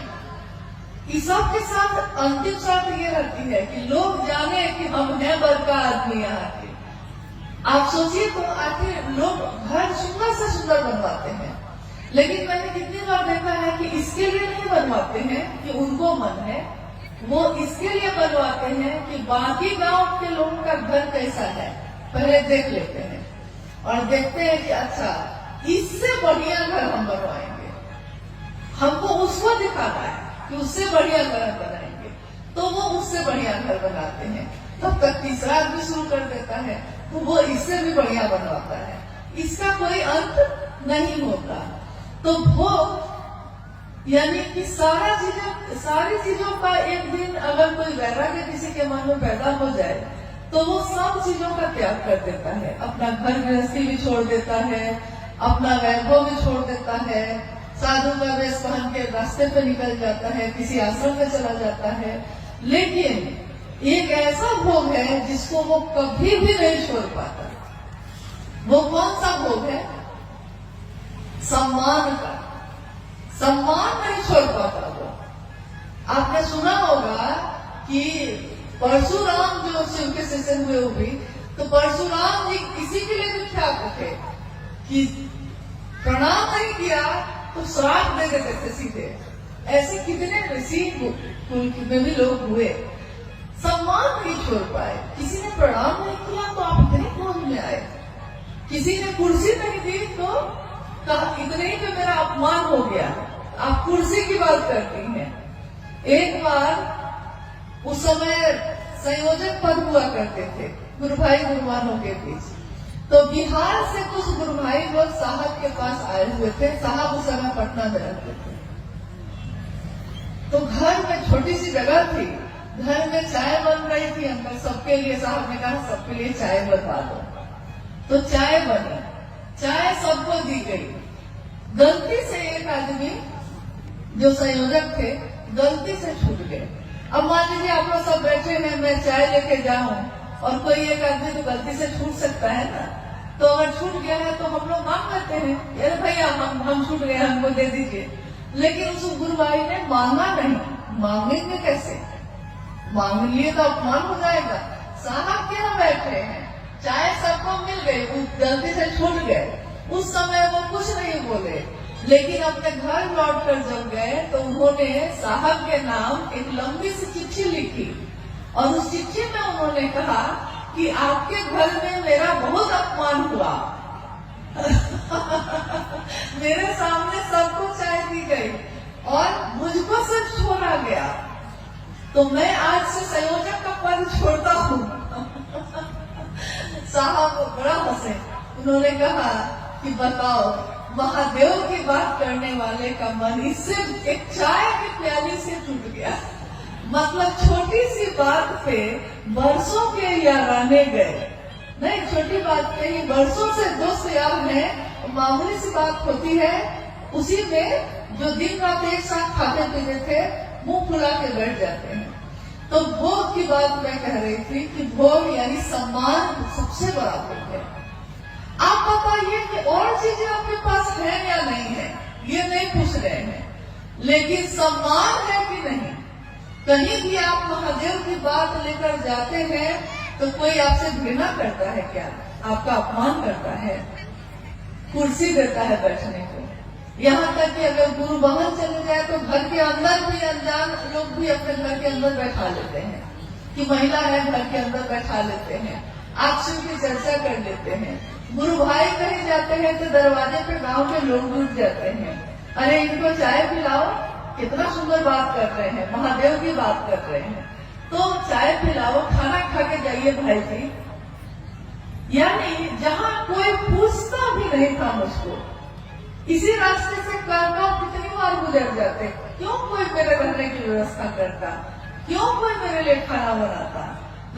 इस सब के साथ अंतिम शर्त ये रहती है कि लोग जाने कि हम हैं बड़का आदमी यहाँ के। आप सोचिए तो आखिर लोग घर सुंदर से सुंदर बनवाते हैं, लेकिन मैंने कितनी बार देखा है कि इसके लिए नहीं बनवाते हैं कि उनको मन है, वो इसके लिए बनवाते हैं कि बाकी गांव के लोगों का घर कैसा है पहले देख लेते हैं और देखते हैं कि अच्छा इससे बढ़िया घर हम बनवाएंगे, हमको उसको दिखाना है कि उससे बढ़िया घर बनाएंगे, तो वो उससे बढ़िया घर बनाते हैं। तब तक तीसरा आदमी शुरू कर देता है तो वो इससे भी बढ़िया बनवाता है, इसका कोई अंत नहीं होता। तो भोग यानी कि सारी चीजों का एक दिन अगर कोई वैराग्य किसी के मन में पैदा हो जाए तो वो सब चीजों का त्याग कर देता है, अपना घर गृहस्थी भी छोड़ देता है, अपना वैभव भी छोड़ देता है, साधु का वेश पहन के रास्ते पे निकल जाता है, किसी आश्रम में चला जाता है। लेकिन एक ऐसा भोग है जिसको वो कभी भी नहीं छोड़ पाता। वो कौन सा भोग है? सम्मान का। सम्मान नहीं छोड़ पाता वो। आपने सुना होगा कि परशुराम जो शिव के शिष्य हुए भी, तो परशुराम जी किसी के लिए विख्यात थे कि प्रणाम नहीं किया तो श्राप दे देते थे सीधे। ऐसे कितने ऋषि कुल में भी लोग हुए, सम्मान नहीं छोड़ पाए। किसी ने प्रणाम नहीं किया तो आप इतने क्रोध में आए, किसी ने कुर्सी नहीं दी तो कहा इतने ही तो मेरा अपमान हो गया। आप कुर्सी की बात करती हैं। एक बार उस समय संयोजक पद हुआ करते थे गुरु भाई गुरुमानों के बीच, तो बिहार से कुछ गुरु भाई लोग साहब के पास आए हुए थे। साहब उस समय पटना में रहते थे, तो घर में छोटी सी जगह थी, घर में चाय बन रही थी अंदर सबके लिए। साहब ने कहा सबके लिए चाय बनवा दो, तो चाय बनी, चाय सबको दी गई। गलती से एक आदमी जो संयोजक थे गलती से छूट गए। अब मान लीजिए आप लोग सब बैठे हैं, मैं चाय लेके जाऊं और कोई एक आदमी तो गलती से छूट सकता है ना, तो अगर छूट गया है तो हम लोग मांग लेते हैं, अरे भैया हम छूट गए, हमको दे दीजिए। लेकिन उस गुरु भाई ने मांगा नहीं। मांगेंगे कैसे? मांग लिए तो अपमान हो जाएगा। साहब क्या बैठे हैं, चाय सबको मिल गई, गलती से छूट गए। उस समय वो कुछ नहीं बोले, लेकिन अपने घर लौट कर जब गए तो उन्होंने साहब के नाम एक लंबी सी चिट्ठी लिखी और उस चिट्ठी में उन्होंने कहा कि आपके घर में मेरा बहुत अपमान हुआ। मेरे सामने सबको चाय दी गई और मुझको सिर्फ छोड़ा गया, तो मैं आज से संयोजक का पद छोड़ता हूँ। साहब बड़ा हंसे। उन्होंने कहा कि बताओ, महादेव की बात करने वाले का मन इससे एक चाय की प्याली से टूट गया। मतलब छोटी सी बात पे बरसों के याराने गए। नहीं, छोटी बात पे ही बरसों से दोस्त यार हैं। मामूली सी बात होती है, उसी में जो दिन रात एक साथ खाते पीते थे मुंह फुला के बैठ जाते हैं। तो भोग की बात मैं कह रही थी कि भोग यानी सम्मान सबसे बड़ा भोग है। आप बताइए कि और चीजें आपके पास है या नहीं है, ये नहीं पूछ रहे हैं, लेकिन सम्मान है कि नहीं। कहीं भी आप महादेव की बात लेकर जाते हैं तो कोई आपसे घृणा करता है क्या? आपका अपमान करता है, कुर्सी देता है बैठने को। यहाँ तक कि अगर गुरु भवन चले जाए तो घर के अंदर भी अनजान लोग भी अपने घर के अंदर बैठा लेते हैं कि महिला है, घर के अंदर बैठा लेते हैं, आप शिव की चर्चा कर लेते हैं। गुरु भाई कहे जाते हैं तो दरवाजे पे गांव के लोग जुट जाते हैं, अरे इनको चाय पिलाओ, कितना सुंदर बात कर रहे हैं, महादेव की बात कर रहे हैं, तो चाय पिलाओ, खाना खा के जाइए भाई जी। यानी जहां कोई पूछता भी नहीं था मुझको, इसी रास्ते से कानों कितनी बार गुजर जाते, क्यों कोई मेरे रहने की व्यवस्था करता, क्यों कोई मेरे लिए खाना बनाता।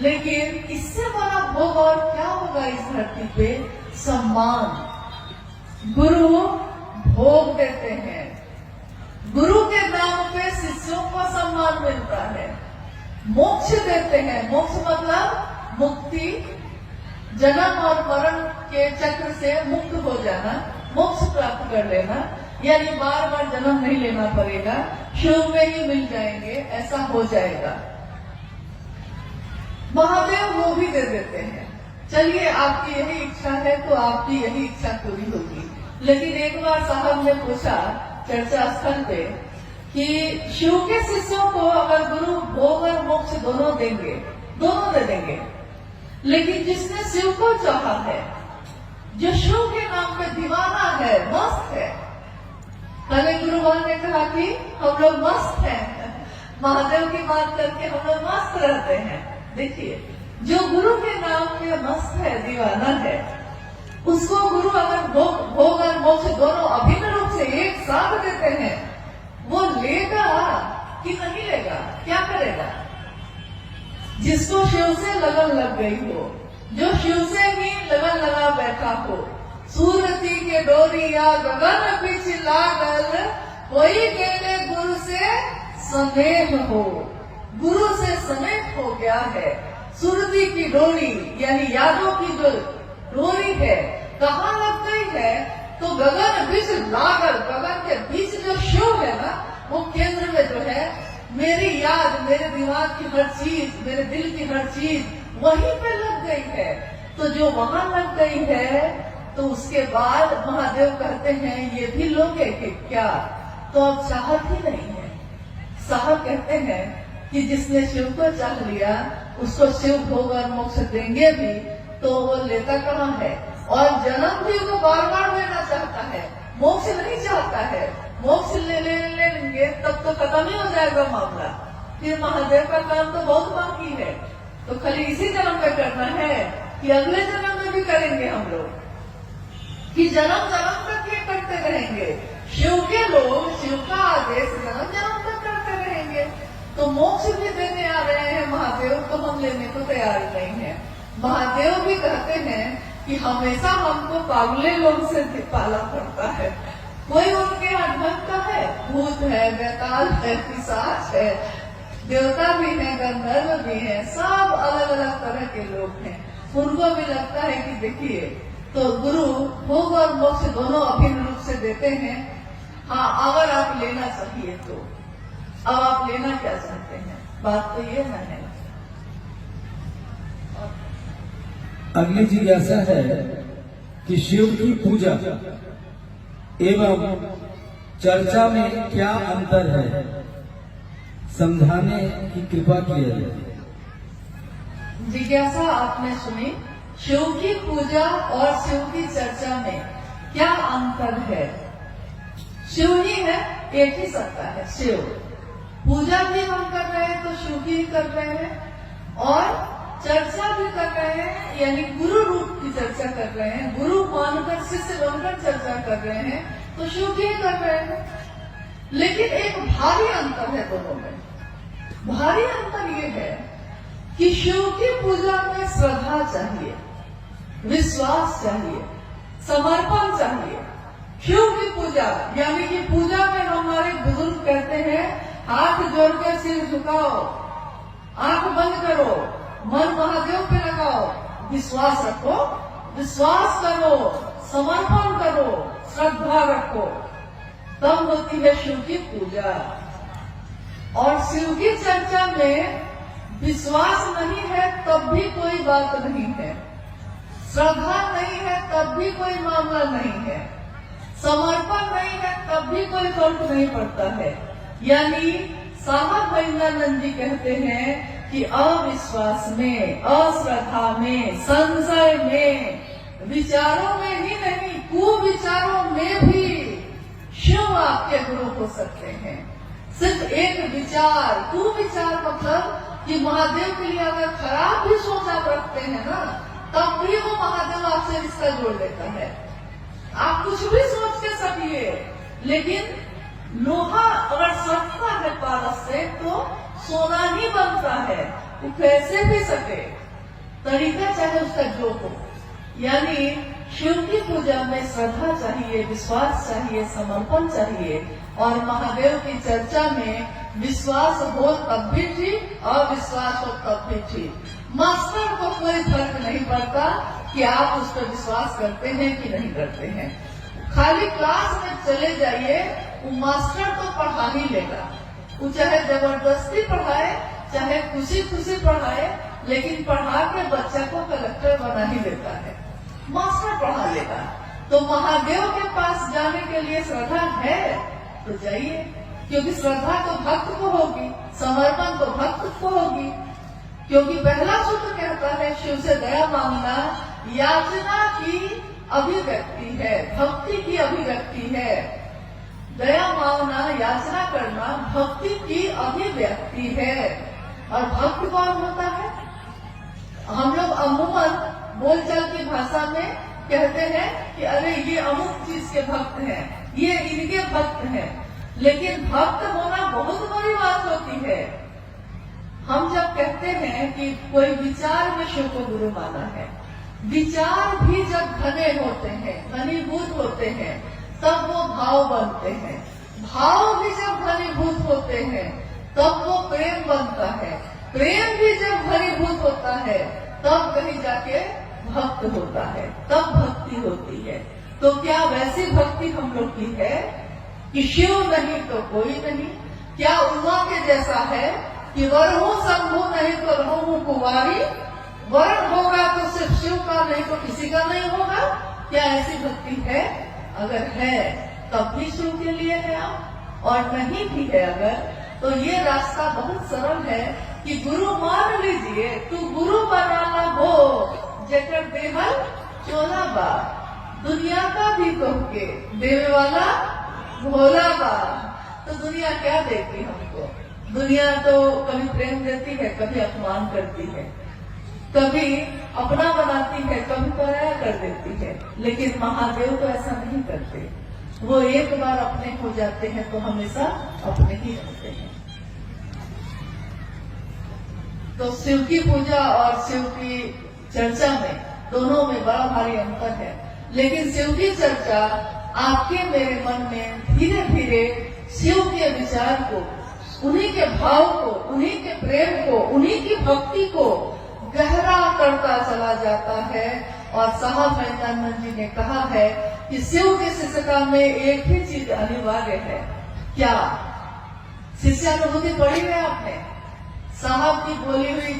लेकिन इससे बड़ा भोग और क्या होगा इस धरती पे? सम्मान। गुरु भोग देते हैं, गुरु के नाम पे शिष्यों को सम्मान मिलता है, मोक्ष देते हैं। मोक्ष मतलब मुक्ति, जन्म और मरण के चक्र से मुक्त हो जाना, मोक्ष प्राप्त कर लेना, यानी बार बार जन्म नहीं लेना पड़ेगा, शिव में ही मिल जाएंगे, ऐसा हो जाएगा। महादेव वो भी दे देते हैं। चलिए आपकी यही इच्छा है तो आपकी यही इच्छा पूरी होगी। लेकिन एक बार साहब ने पूछा चर्चा स्थल पे कि शिव के शिष्यों को अगर गुरु भोग और मोक्ष दोनों देंगे, दोनों दे देंगे, लेकिन जिसने शिव को चाहा है, जो शिव के नाम पे दीवाना है, मस्त है, पहले गुरुवार ने कहा कि हम लोग मस्त हैं, महादेव की बात करके हम लोग मस्त रहते हैं। देखिए, जो गुरु के नाम पे मस्त है, दीवाना है, उसको गुरु अगर भोग और मोक्ष दोनों अभिन्न रूप से एक साथ देते हैं, वो लेगा कि नहीं लेगा? क्या करेगा? जिसको शिव से लगन लग गई हो, जो शिव से ही लगन लगा बैठा हो, सूरती के डोरी या गगन बीच लागल, कोई केले गुरु से स्नेह हो, गुरु से स्नेह हो गया है। सुरती की डोरी यानी यादों की जो डोरी है कहाँ लग गई है? तो गगन बीच लागल, गगन के बीच जो शिव है ना, वो केंद्र में जो है, मेरी याद, मेरे दिमाग की हर चीज, मेरे दिल की हर चीज वहीं पे लग गई है। तो जो वहां लग गई है, तो उसके बाद महादेव कहते हैं ये भी लोगे कि क्या? तो अब चाहत ही नहीं है। साहब कहते हैं कि जिसने शिव को चाह लिया उसको शिव भोग और मोक्ष देंगे भी, तो वो लेता कहाँ है? और जन्म भी वो बार बार लेना चाहता है, मोक्ष नहीं चाहता है। मोक्ष लेंगे तब तो खत्म ही हो जाएगा मामला, फिर महादेव का काम तो बहुत बाकी है। तो खाली इसी जन्म में करना है कि अगले जन्म में भी करेंगे हम लोग, कि जन्म जन्म तक ये करते रहेंगे। शिव के लोग शिव का आदेश जन्म जन्म तक करते रहेंगे। तो मोक्ष भी देने आ रहे हैं महादेव, तो हम लेने को तैयार नहीं है। महादेव भी कहते हैं कि हमेशा हमको पागले लोग से पाला पड़ता है। कोई उनके यहाँ ढंग का है, भूत है, बैताल है, पिशाच है, देवता भी है, गंधर्व भी है, सब अलग अलग तरह के लोग हैं। उनको भी लगता है कि देखिए, तो गुरु भोग और मोक्ष दोनों अभिन्न रूप से देते हैं। हाँ, अगर आप लेना चाहिए तो अब आप लेना क्या चाहते हैं? बात तो ये है। अगली जिज्ञासा है कि शिव की पूजा एवं चर्चा में क्या अंतर है, समझाने की कृपा की है। जिज्ञासा आपने सुनी। शिव की पूजा और शिव की चर्चा में क्या अंतर है? शिव ही है, एक ही सत्ता है शिव। पूजा भी हम कर रहे हैं तो शिव की कर रहे हैं, और चर्चा भी कर रहे हैं, यानी गुरु रूप की चर्चा कर रहे हैं, गुरु मानकर शिष्य बनकर चर्चा कर रहे हैं, तो शिव की कर रहे हैं। लेकिन एक भारी अंतर है दोनों में। भारी अंतर ये है कि शिव की पूजा में श्रद्धा चाहिए, विश्वास चाहिए, समर्पण चाहिए। शिव की पूजा यानी कि पूजा में हमारे बुजुर्ग कहते हैं, हाथ जोड़कर सिर झुकाओ, आंख बंद करो, मन महादेव पे लगाओ, विश्वास रखो, विश्वास करो, समर्पण करो, श्रद्धा रखो, तब होती है शिव की पूजा। और शिव की चर्चा में विश्वास नहीं है तब भी कोई बात नहीं है, श्रद्धा नहीं है तब भी कोई मामला नहीं है, समर्पण नहीं है तब भी कोई फर्क नहीं पड़ता है। यानी साहब वैद्यानंद जी कहते हैं कि अविश्वास में, अश्रद्धा में, संशय में विचारों में ही नहीं, कुविचारों में भी शिव आपके गुरु हो सकते हैं। सिर्फ एक विचार, कुविचार मतलब कि महादेव के लिए अगर खराब भी सोच आप रखते हैं ना, तब भी वो महादेव आपसे रिश्ता जोड़ देता है। आप कुछ भी सोच के सकिए, लेकिन लोहा अगर सटता है पारस से तो सोना ही बनता है। वो कैसे भी सके, तरीका चाहे उसका जो हो। यानी शिव की पूजा में श्रद्धा चाहिए, विश्वास चाहिए, समर्पण चाहिए। और महादेव की चर्चा में विश्वास हो तब भी ठीक, अविश्वास हो तब भी ठीक। मास्टर को कोई फर्क नहीं पड़ता कि आप उस पर विश्वास करते हैं कि नहीं करते हैं। खाली क्लास में चले जाइए, वो मास्टर तो पढ़ा ही लेगा। वो चाहे जबरदस्ती पढ़ाए, चाहे खुशी खुशी पढ़ाए, लेकिन पढ़ा के बच्चा को कलेक्टर बना ही देता है। मास्टर पढ़ा लेगा। तो महादेव के पास जाने के लिए श्रद्धा है तो जाइए, क्योंकि श्रद्धा तो भक्त को होगी, समर्पण तो भक्त को होगी। क्योंकि पहला सूत्र कहता है शिव से दया मांगना याचना की अभिव्यक्ति है, भक्ति की अभिव्यक्ति है। दया मांगना, याचना करना भक्ति की अभिव्यक्ति है। और भक्त कौन होता है? हम लोग अमूमन बोलचाल की भाषा में कहते हैं कि अरे ये अमुक चीज के भक्त हैं, ये इनके भक्त हैं। लेकिन भक्त होना बहुत बड़ी बात होती है। हम जब कहते हैं कि कोई विचार में शिव को गुरु माना है, विचार भी जब घने होते हैं, घनीभूत होते हैं, तब वो भाव बनते हैं। भाव भी जब घनीभूत होते हैं, तब वो प्रेम बनता है। प्रेम भी जब घनीभूत होता है, तब कहीं जाके भक्त होता है, तब भक्ति होती है। तो क्या वैसी भक्ति हम लोग की है कि शिव नहीं तो कोई नहीं? क्या उमा के जैसा है कि वरहूं शंभु नहीं तो रहूं कुंवारी, वरण होगा तो सिर्फ शिव का, नहीं तो किसी का नहीं होगा? क्या ऐसी भक्ति है? अगर है तब भी शिव के लिए है आप, और नहीं भी है अगर, तो ये रास्ता बहुत सरल है कि गुरु मान लीजिए। तू गुरु बनाना हो जेकर देहल चोला बा, दुनिया का भी कहके देवे वाला भोला बा। तो दुनिया क्या देती हमको? दुनिया तो कभी प्रेम देती है, कभी अपमान करती है, कभी अपना बनाती है, कभी पराया कर देती है। लेकिन महादेव तो ऐसा नहीं करते। वो एक बार अपने हो जाते हैं तो हमेशा अपने ही रहते हैं। तो शिव की पूजा और शिव की चर्चा में, दोनों में बड़ा भारी अंतर है। लेकिन शिव की चर्चा आपके मेरे मन में धीरे धीरे शिव के विचार को, उन्हीं के भाव को, उन्हीं के प्रेम को, उन्हीं की भक्ति को गहरा करता चला जाता है। और साहब मेहतानंद जी ने कहा है कि शिव की शिष्यता में एक ही चीज अनिवार्य है। क्या? शिष्यानुभूति पढ़ी है आपने? साहब की बोली हुई,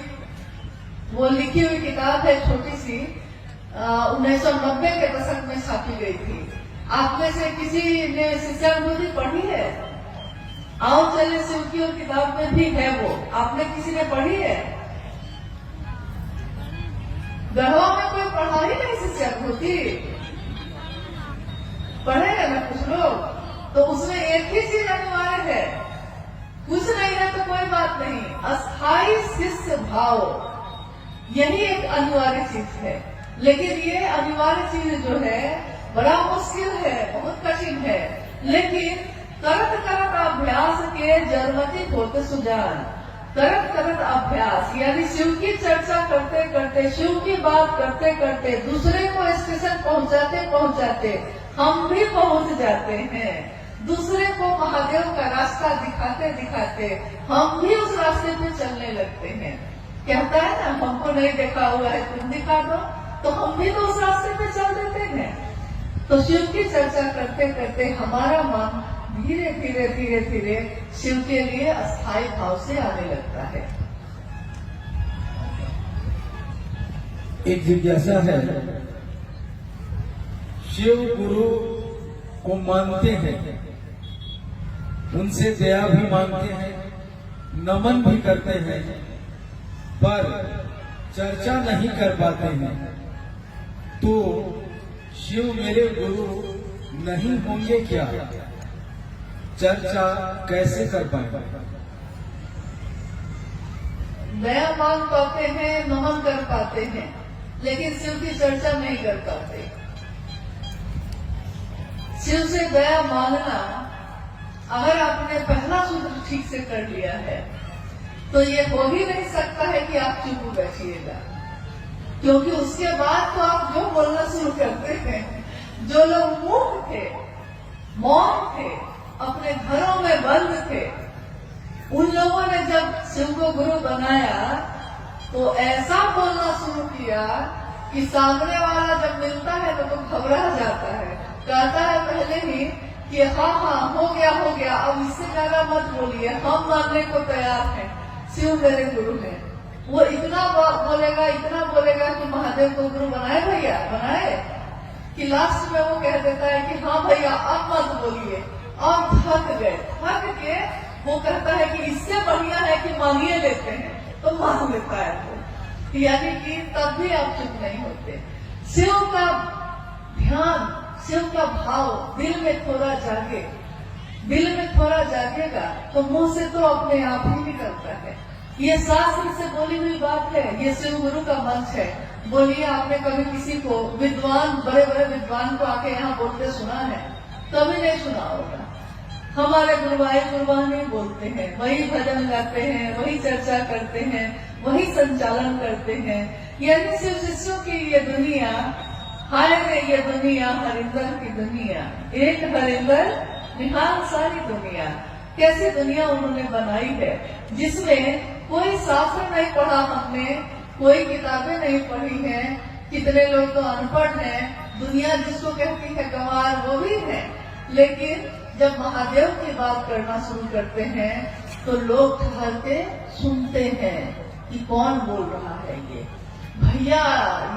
वो लिखी हुई किताब है, छोटी सी, 1990 के दशक में छापी गई थी। आप में से किसी ने शिष्यानुभूति पढ़ी है? आओ चले, शिव की और किताब में भी है वो। आपने किसी ने पढ़ी है? गढ़वा में कोई पढ़ा ही नहीं शिष्यानुभूति? पढ़े हैं ना कुछ लोग? तो उसमें एक ही चीज अनिवार्य है, कुछ नहीं है तो कोई बात नहीं, अस्थाई शिष्य भाव, यही एक अनिवार्य चीज है। लेकिन ये अनिवार्य चीज जो है बड़ा मुश्किल है, बहुत कठिन है। लेकिन करत करत अभ्यास के जरमती होते सुजान। करत करत अभ्यास यानी शिव की चर्चा करते करते, शिव की बात करते करते, दूसरे को स्टेशन पहुंचाते पहुंचाते हम भी पहुंच जाते हैं। दूसरे को महादेव का रास्ता दिखाते दिखाते हम भी उस रास्ते पे चलने लगते हैं। कहता है ना, हमको नहीं देखा हुआ है, तुम दिखा दो, तो हम भी तो उस रास्ते पे चल देते हैं। तो शिव की चर्चा करते करते हमारा मन धीरे धीरे धीरे धीरे शिव के लिए अस्थायी भाव से आने लगता है। एक जिज्ञासा है, शिव गुरु को मानते हैं, उनसे दया भी मांगते हैं, नमन भी करते हैं, पर चर्चा नहीं कर पाते हैं। तो शिव मेरे गुरु नहीं होंगे क्या? चर्चा कैसे कर पाए? दया मांग पाते हैं, नमन कर पाते हैं, लेकिन शिव की चर्चा नहीं कर पाते। शिव से दया मांगना, अगर आपने पहला सूत्र ठीक से कर लिया है तो ये हो ही नहीं सकता है कि आप चुप बैठिएगा, क्योंकि उसके बाद तो आप जो बोलना शुरू करते हैं। जो लोग मूक थे, मौन थे, अपने घरों में बंद थे, उन लोगों ने जब शिव को गुरु बनाया तो ऐसा बोलना शुरू किया कि सामने वाला जब मिलता है तो घबरा जाता है, कहता है पहले ही कि हाँ हाँ हो गया, अब इससे ज्यादा मत बोलिए, हम मानने को तैयार हैं, शिव मेरे गुरु हैं। वो इतना बोलेगा कि महादेव को गुरु बनाए भैया, बनाए, कि लास्ट में वो कह देता है कि हाँ भैया अब मत बोलिए, अब थक गए। थक के वो कहता है कि इससे बढ़िया है कि मांगिए लेते हैं, तो मांग लेता है वो। यानी कि तब भी आप चुप नहीं होते। शिव का ध्यान, शिव का भाव दिल में थोड़ा जागेगा तो मुंह से तो अपने आप ही निकलता है। ये शास्त्र से बोली हुई बात है, ये शिव गुरु का मंच है। बोलिए, आपने कभी किसी को बड़े बड़े विद्वान को आके यहाँ बोलते सुना है? कभी नहीं सुना होगा। हमारे गुरुवानी बोलते हैं, वही भजन गाते हैं, वही चर्चा करते हैं, वही संचालन करते हैं। यानी शिव शिष्यों की ये दुनिया, हाय रे ये दुनिया, हरिंदर की दुनिया, एक हरिंदर निहाल सारी दुनिया। कैसी दुनिया उन्होंने बनाई है, जिसमें कोई शास्त्र नहीं पढ़ा हमने, कोई किताबें नहीं पढ़ी हैं। कितने लोग तो अनपढ़ हैं, दुनिया जिसको कहती है गंवार वो भी है। लेकिन जब महादेव की बात करना शुरू करते हैं तो लोग ठहर के सुनते हैं कि कौन बोल रहा है ये, भैया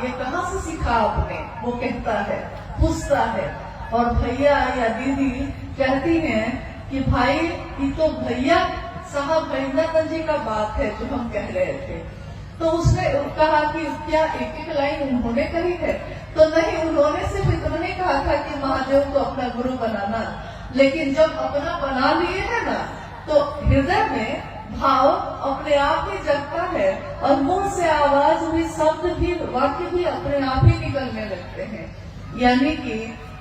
ये कहाँ से सीखा आपने, वो कहता है, पूछता है। और भैया या दीदी कहती हैं कि भाई ये तो भैया साहब हरिंदर जी का बात है जो हम कह रहे थे। तो उसने कहा कि क्या एक लाइन उन्होंने कही है? तो नहीं, उन्होंने सिर्फ इतना ही कहा था कि महादेव को अपना गुरु बनाना, लेकिन जब अपना बना लिए है ना तो हृदय में भाव अपने आप ही जगता है और मुंह से आवाज भी, शब्द भी, वाक्य भी अपने आप ही निकलने लगते हैं। यानी कि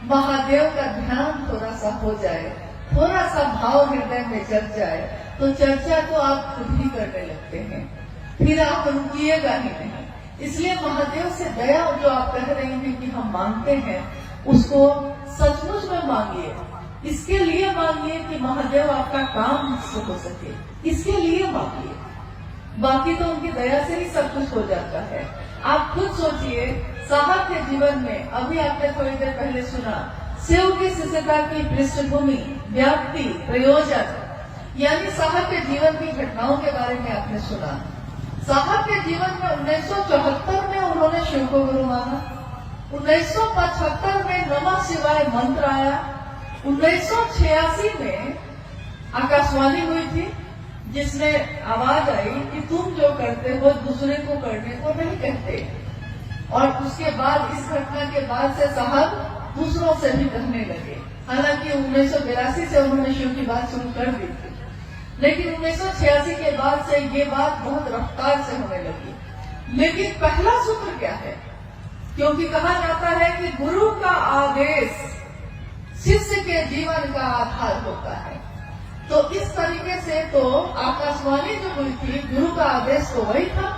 महादेव का ध्यान थोड़ा सा हो जाए, थोड़ा सा भाव हृदय में जग जाए तो चर्चा तो आप खुद ही करने लगते हैं, फिर आप रुकिएगा ही नहीं। इसलिए महादेव से दया जो आप कह रही हैं कि हम मांगते हैं, उसको सचमुच में मांगिए। इसके लिए मांगिए कि महादेव आपका काम मुझसे हो सके, इसके लिए मांगिए। बाकी तो उनकी दया से ही सब कुछ हो जाता है। आप खुद सोचिए, साहब के जीवन में, अभी आपने थोड़ी देर पहले सुना, शिव की शिष्यता की पृष्ठभूमि, व्याप्ति, प्रयोजन, यानी साहब के जीवन की घटनाओं के बारे में आपने सुना। साहब के जीवन में 1974 में उन्होंने शिव को गुरु माना, 1975 में नमः शिवाय मंत्र आया, 1986 में आकाशवाणी हुई थी जिसमें आवाज आई कि तुम जो करते हो दूसरे को करने को नहीं कहते। और उसके बाद, इस घटना के बाद से साहब दूसरों से भी कहने लगे। हालांकि 1982 से उन्होंने शिव की बात शुरू कर दी थी, लेकिन 1986 के बाद से ये बात बहुत रफ्तार से होने लगी। लेकिन पहला सूत्र क्या है? क्योंकि कहा जाता है कि गुरु का आदेश शिष्य के जीवन का आधार होता है, तो इस तरीके से तो आकाशवाणी जो हुई थी, गुरु का आदेश तो वही था,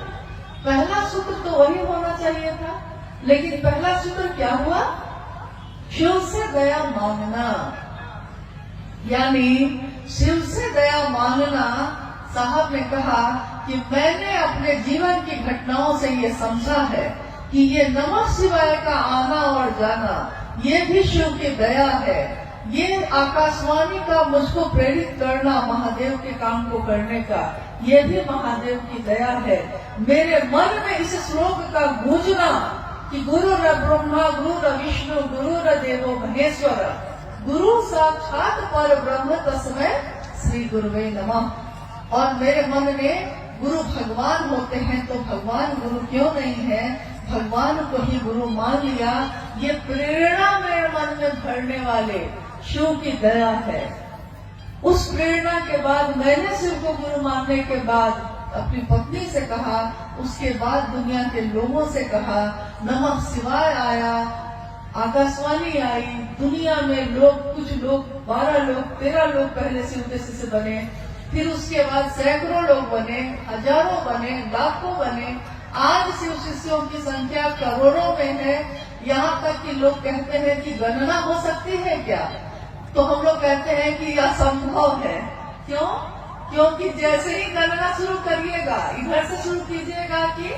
पहला सूत्र तो वही होना चाहिए था। लेकिन पहला सूत्र क्या हुआ? शिव से दया मांगना। यानी शिव से दया मांगना। साहब ने कहा कि मैंने अपने जीवन की घटनाओं से ये समझा है कि ये नमः शिवाय का आना और जाना, ये भी शिव की दया है। ये आकाशवाणी का मुझको प्रेरित करना महादेव के काम को करने का, ये भी महादेव की दया है। मेरे मन में इस श्लोक का गूंजना कि गुरु र ब्रह्मा, गुरु र विष्णु, गुरु र देवो महेश्वर, गुरु साक्षात पर ब्रह्म तस्मै श्री गुरुवे नमः। और मेरे मन में गुरु भगवान होते हैं तो भगवान गुरु क्यों नहीं है? भगवान को ही गुरु मान लिया। ये प्रेरणा मेरे मन में भरने वाले शिव की दया है। उस प्रेरणा के बाद मैंने शिव को गुरु मानने के बाद अपनी पत्नी से कहा, उसके बाद दुनिया के लोगों से कहा, नमः शिवाय आया, आकाशवाणी आई, दुनिया में लोग, कुछ लोग 12 लोग 13 लोग पहले शिव के शिष्य बने, फिर उसके बाद सैकड़ों लोग बने, हजारों बने, लाखों बने। आज शिव शिष्यों की संख्या करोड़ों में है। यहाँ तक कि लोग कहते हैं कि गणना हो सकती है क्या? तो हम लोग कहते हैं कि यह असंभव है। क्यों? क्योंकि जैसे ही गणना शुरू करिएगा, इधर से शुरू कीजिएगा कि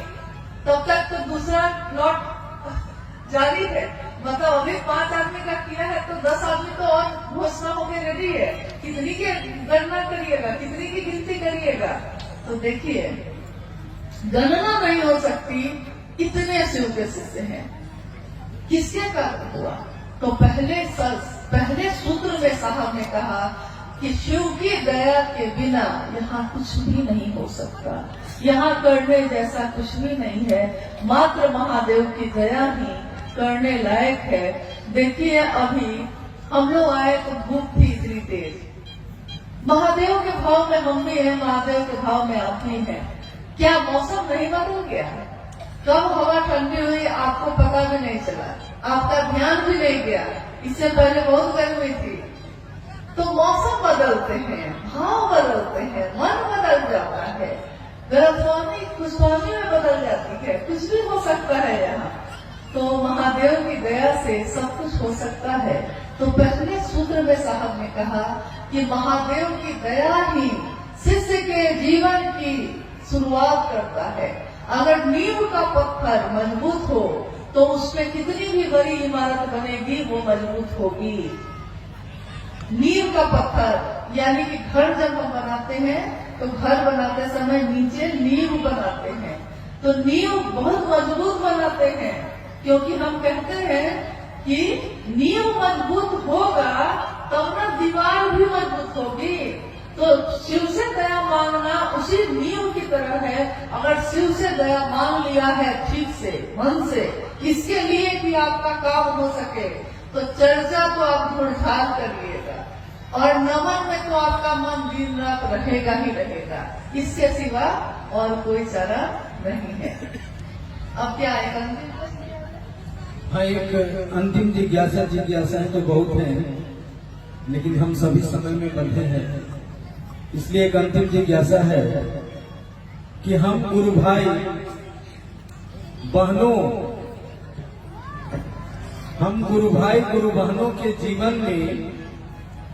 तब तक तो दूसरा प्लॉट जारी है। मतलब अभी 5 आदमी का किया है तो 10 आदमी तो और घोषणा होकर रेडी है। कितनी की गणना करिएगा, कितनी की गिनती करिएगा? तो देखिए, गणना नहीं हो सकती, इतने शिव के शिष्य हैं। किसके कारण हुआ? तो पहले सूत्र में साहब ने कहा कि शिव की दया के बिना यहाँ कुछ भी नहीं हो सकता, यहाँ करने जैसा कुछ भी नहीं है। मात्र महादेव की दया ही करने लायक है। देखिए, अभी हम लोग आए तो धूप थी इतनी तेज। महादेव के भाव में हम भी हैं, महादेव के भाव में आप भी हैं। क्या मौसम नहीं बदल गया? कब हवा ठंडी हुई आपको पता भी नहीं चला, आपका ध्यान भी नहीं गया। इससे पहले बहुत गर्मी थी। तो मौसम बदलते हैं, भाव बदलते हैं, मन बदल जाता है, गर्भवानी खुशवानी में बदल जाती है, कुछ भी हो सकता है यहाँ। तो महादेव की दया से सब कुछ हो सकता है। तो पहले सूत्र में साहब ने कहा कि महादेव की दया ही शिष्य के जीवन की शुरुआत करता है। अगर नींव का पत्थर मजबूत हो तो उसमें कितनी भी बड़ी इमारत बनेगी वो मजबूत होगी। नींव का पत्थर यानी कि घर जब हम बनाते हैं तो घर बनाते समय नीचे नींव बनाते हैं, तो नींव बहुत मजबूत बनाते हैं, क्योंकि हम कहते हैं कि नींव मजबूत होगा तब ना दीवार भी मजबूत होगी। तो शिव से दया मांगना उसी नींव की तरह है। अगर शिव से दया मांग लिया है ठीक से, मन से, इसके लिए कि आपका काम हो सके, तो चर्चा तो आप ढूंढाल कर लिएगा और नमन में तो आपका मन दिन रात रहेगा ही रहेगा। इसके सिवा और कोई चारा नहीं है। अब क्या है? हाँ, एक अंतिम जिज्ञासाएं तो बहुत हैं, लेकिन हम सभी समय में बंधे हैं, इसलिए एक अंतिम जिज्ञासा है कि हम गुरु भाई गुरु बहनों के जीवन में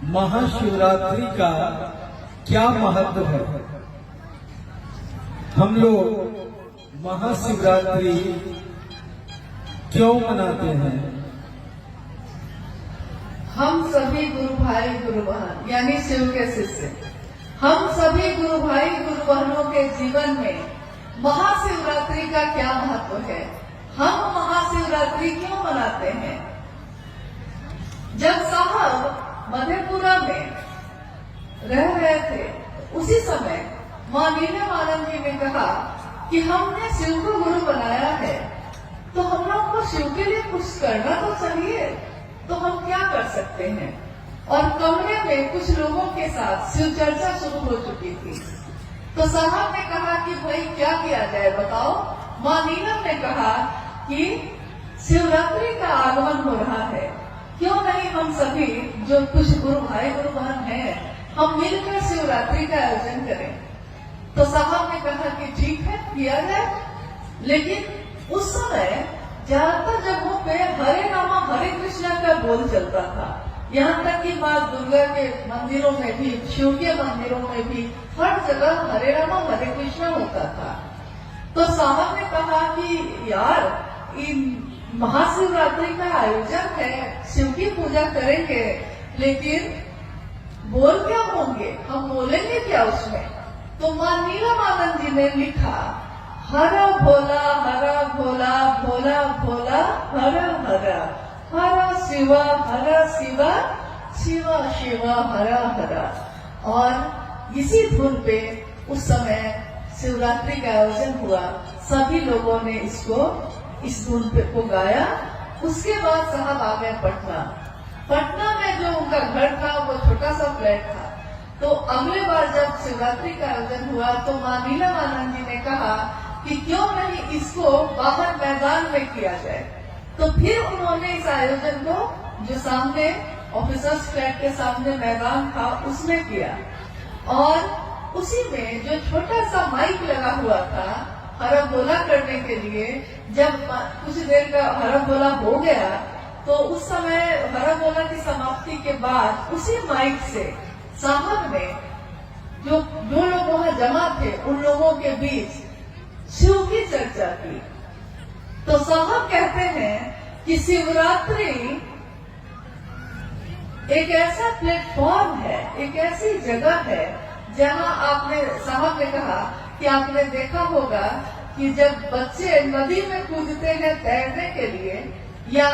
महाशिवरात्रि का क्या महत्व है? हम लोग महाशिवरात्रि क्यों मनाते हैं? हम सभी गुरु भाई गुरु बहन यानी शिव के शिष्य, हम सभी गुरु भाई गुरु बहनों के जीवन में महाशिवरात्रि का क्या महत्व है? हम महाशिवरात्रि क्यों मनाते हैं? जब साहब मधेपुरा में रह रहे थे, उसी समय मां नीलमानंद जी ने कहा कि हमने शिव को गुरु बनाया है, तो हम लोग को शिव के लिए कुछ करना तो चाहिए। तो हम क्या कर सकते हैं? और कमरे में कुछ लोगों के साथ शिव चर्चा शुरू हो चुकी थी। तो साहब ने कहा कि भाई क्या किया जाए बताओ। मां नीलम ने कहा कि शिवरात्रि का आगमन हो रहा है, क्यों नहीं हम सभी जो कुछ गुरु भाई गुरु बहन हैं, हम मिलकर शिवरात्रि का आयोजन करें। तो साहब ने कहा कि ठीक है, किया जाए। लेकिन उस समय ज्यादातर जगहों पे हरे रामा हरे कृष्णा का बोल चलता था। यहाँ तक कि माँ दुर्गा के मंदिरों में भी, शिव के मंदिरों में भी हर जगह हरे रामा हरे कृष्णा होता था। तो साहब ने कहा कि यार, इन महाशिवरात्रि का आयोजन है, शिव की पूजा करेंगे, लेकिन बोल क्या होंगे, हम बोलेंगे क्या उसमें? तो मां नीलमानंद जी ने लिखा, हर भोला भोला भोला हर हर हर शिवा शिवा शिवा हर हर। और इसी धुन पे उस समय शिवरात्रि का आयोजन हुआ। सभी लोगों ने इसको इस धुन पे को गाया। उसके बाद साहब आ गए पटना। पटना में जो उनका घर था वो छोटा सा फ्लैट था। तो अगले बार जब शिवरात्रि का आयोजन हुआ तो माँ नीलमानंद जी ने कहा कि क्यों नहीं इसको बाहर मैदान में किया जाए। तो फिर उन्होंने इस आयोजन को जो सामने ऑफिसर्स फ्लैट के सामने मैदान था उसमें किया। और उसी में जो छोटा सा माइक लगा हुआ था हरबोला करने के लिए, जब कुछ देर का हरबोला हो गया तो उस समय हरबोला की समाप्ति के बाद उसी माइक से साहब ने जो लोग वहां जमा थे उन लोगों के बीच शिव की चर्चा की। तो साहब कहते हैं कि शिवरात्रि एक ऐसा प्लेटफॉर्म है, एक ऐसी जगह है जहां साहब ने कहा कि आपने देखा होगा कि जब बच्चे नदी में कूदते हैं तैरने के लिए या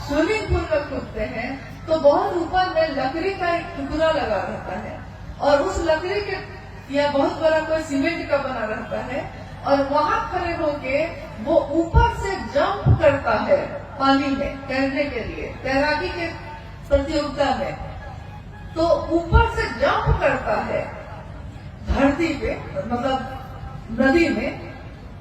स्विमिंग पूल में कूदते हैं तो बहुत ऊपर में लकड़ी का एक टुकड़ा लगा रहता है और उस लकड़ी के या बहुत बड़ा कोई सीमेंट का बना रहता है और वहां खड़े होके वो ऊपर से जंप करता है पानी में तैरने के लिए, तैराकी के प्रतियोगिता में। तो ऊपर से जंप करता है धरती पे, मतलब नदी में।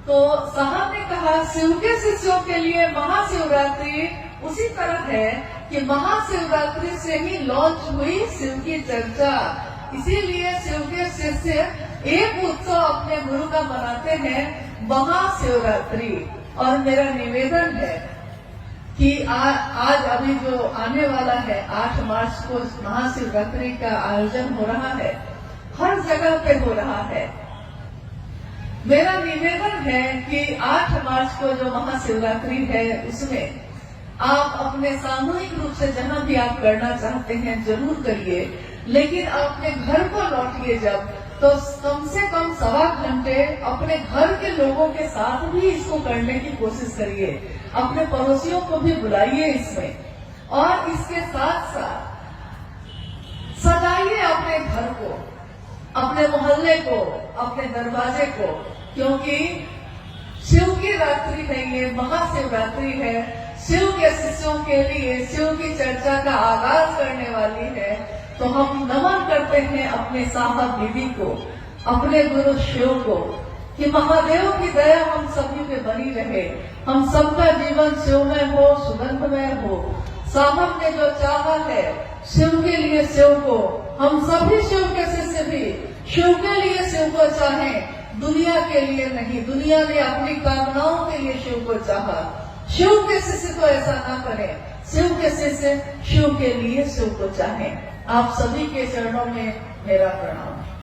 तो साहब ने कहा शिव के शिष्यों के लिए महाशिवरात्रि उसी तरह है कि महाशिवरात्रि से ही लॉन्च हुई शिव की चर्चा। इसीलिए शिव के शिष्य एक उत्सव अपने गुरु का मनाते हैं महाशिवरात्रि। और मेरा निवेदन है कि आज अभी जो आने वाला है 8 मार्च को महाशिवरात्रि का आयोजन हो रहा है, हर जगह पे हो रहा है। मेरा निवेदन है कि 8 मार्च को जो महाशिवरात्रि है उसमें आप अपने सामूहिक रूप से जहां भी आप करना चाहते हैं जरूर करिए, लेकिन अपने घर को लौटिए जब तो कम से कम 1.25 घंटे अपने घर के लोगों के साथ भी इसको करने की कोशिश करिए। अपने पड़ोसियों को भी बुलाइए इसमें और इसके साथ साथ सजाइए अपने घर को, अपने मोहल्ले को, अपने दरवाजे को, क्योंकि शिव की रात्रि नहीं है, महाशिवरात्रि है। शिव के शिष्यों के लिए शिव की चर्चा का आगाज करने वाली है। तो हम नमन करते हैं अपने साहब दीदी को, अपने गुरु शिव को, कि महादेव की दया हम सभी पे बनी रहे, हम सबका जीवन शिवमय हो, सुगंधमय हो। साहब ने जो चाहा है शिव के लिए शिव को, हम सभी शिव के शिष्य भी शिव के लिए शिव को चाहें, दुनिया के लिए नहीं। दुनिया ने अपनी कामनाओं के लिए शिव को चाहा, शिव के शिष्य तो ऐसा ना करें। शिव के शिष्य शिव के लिए शिव को चाहें। आप सभी के चरणों में मेरा प्रणाम।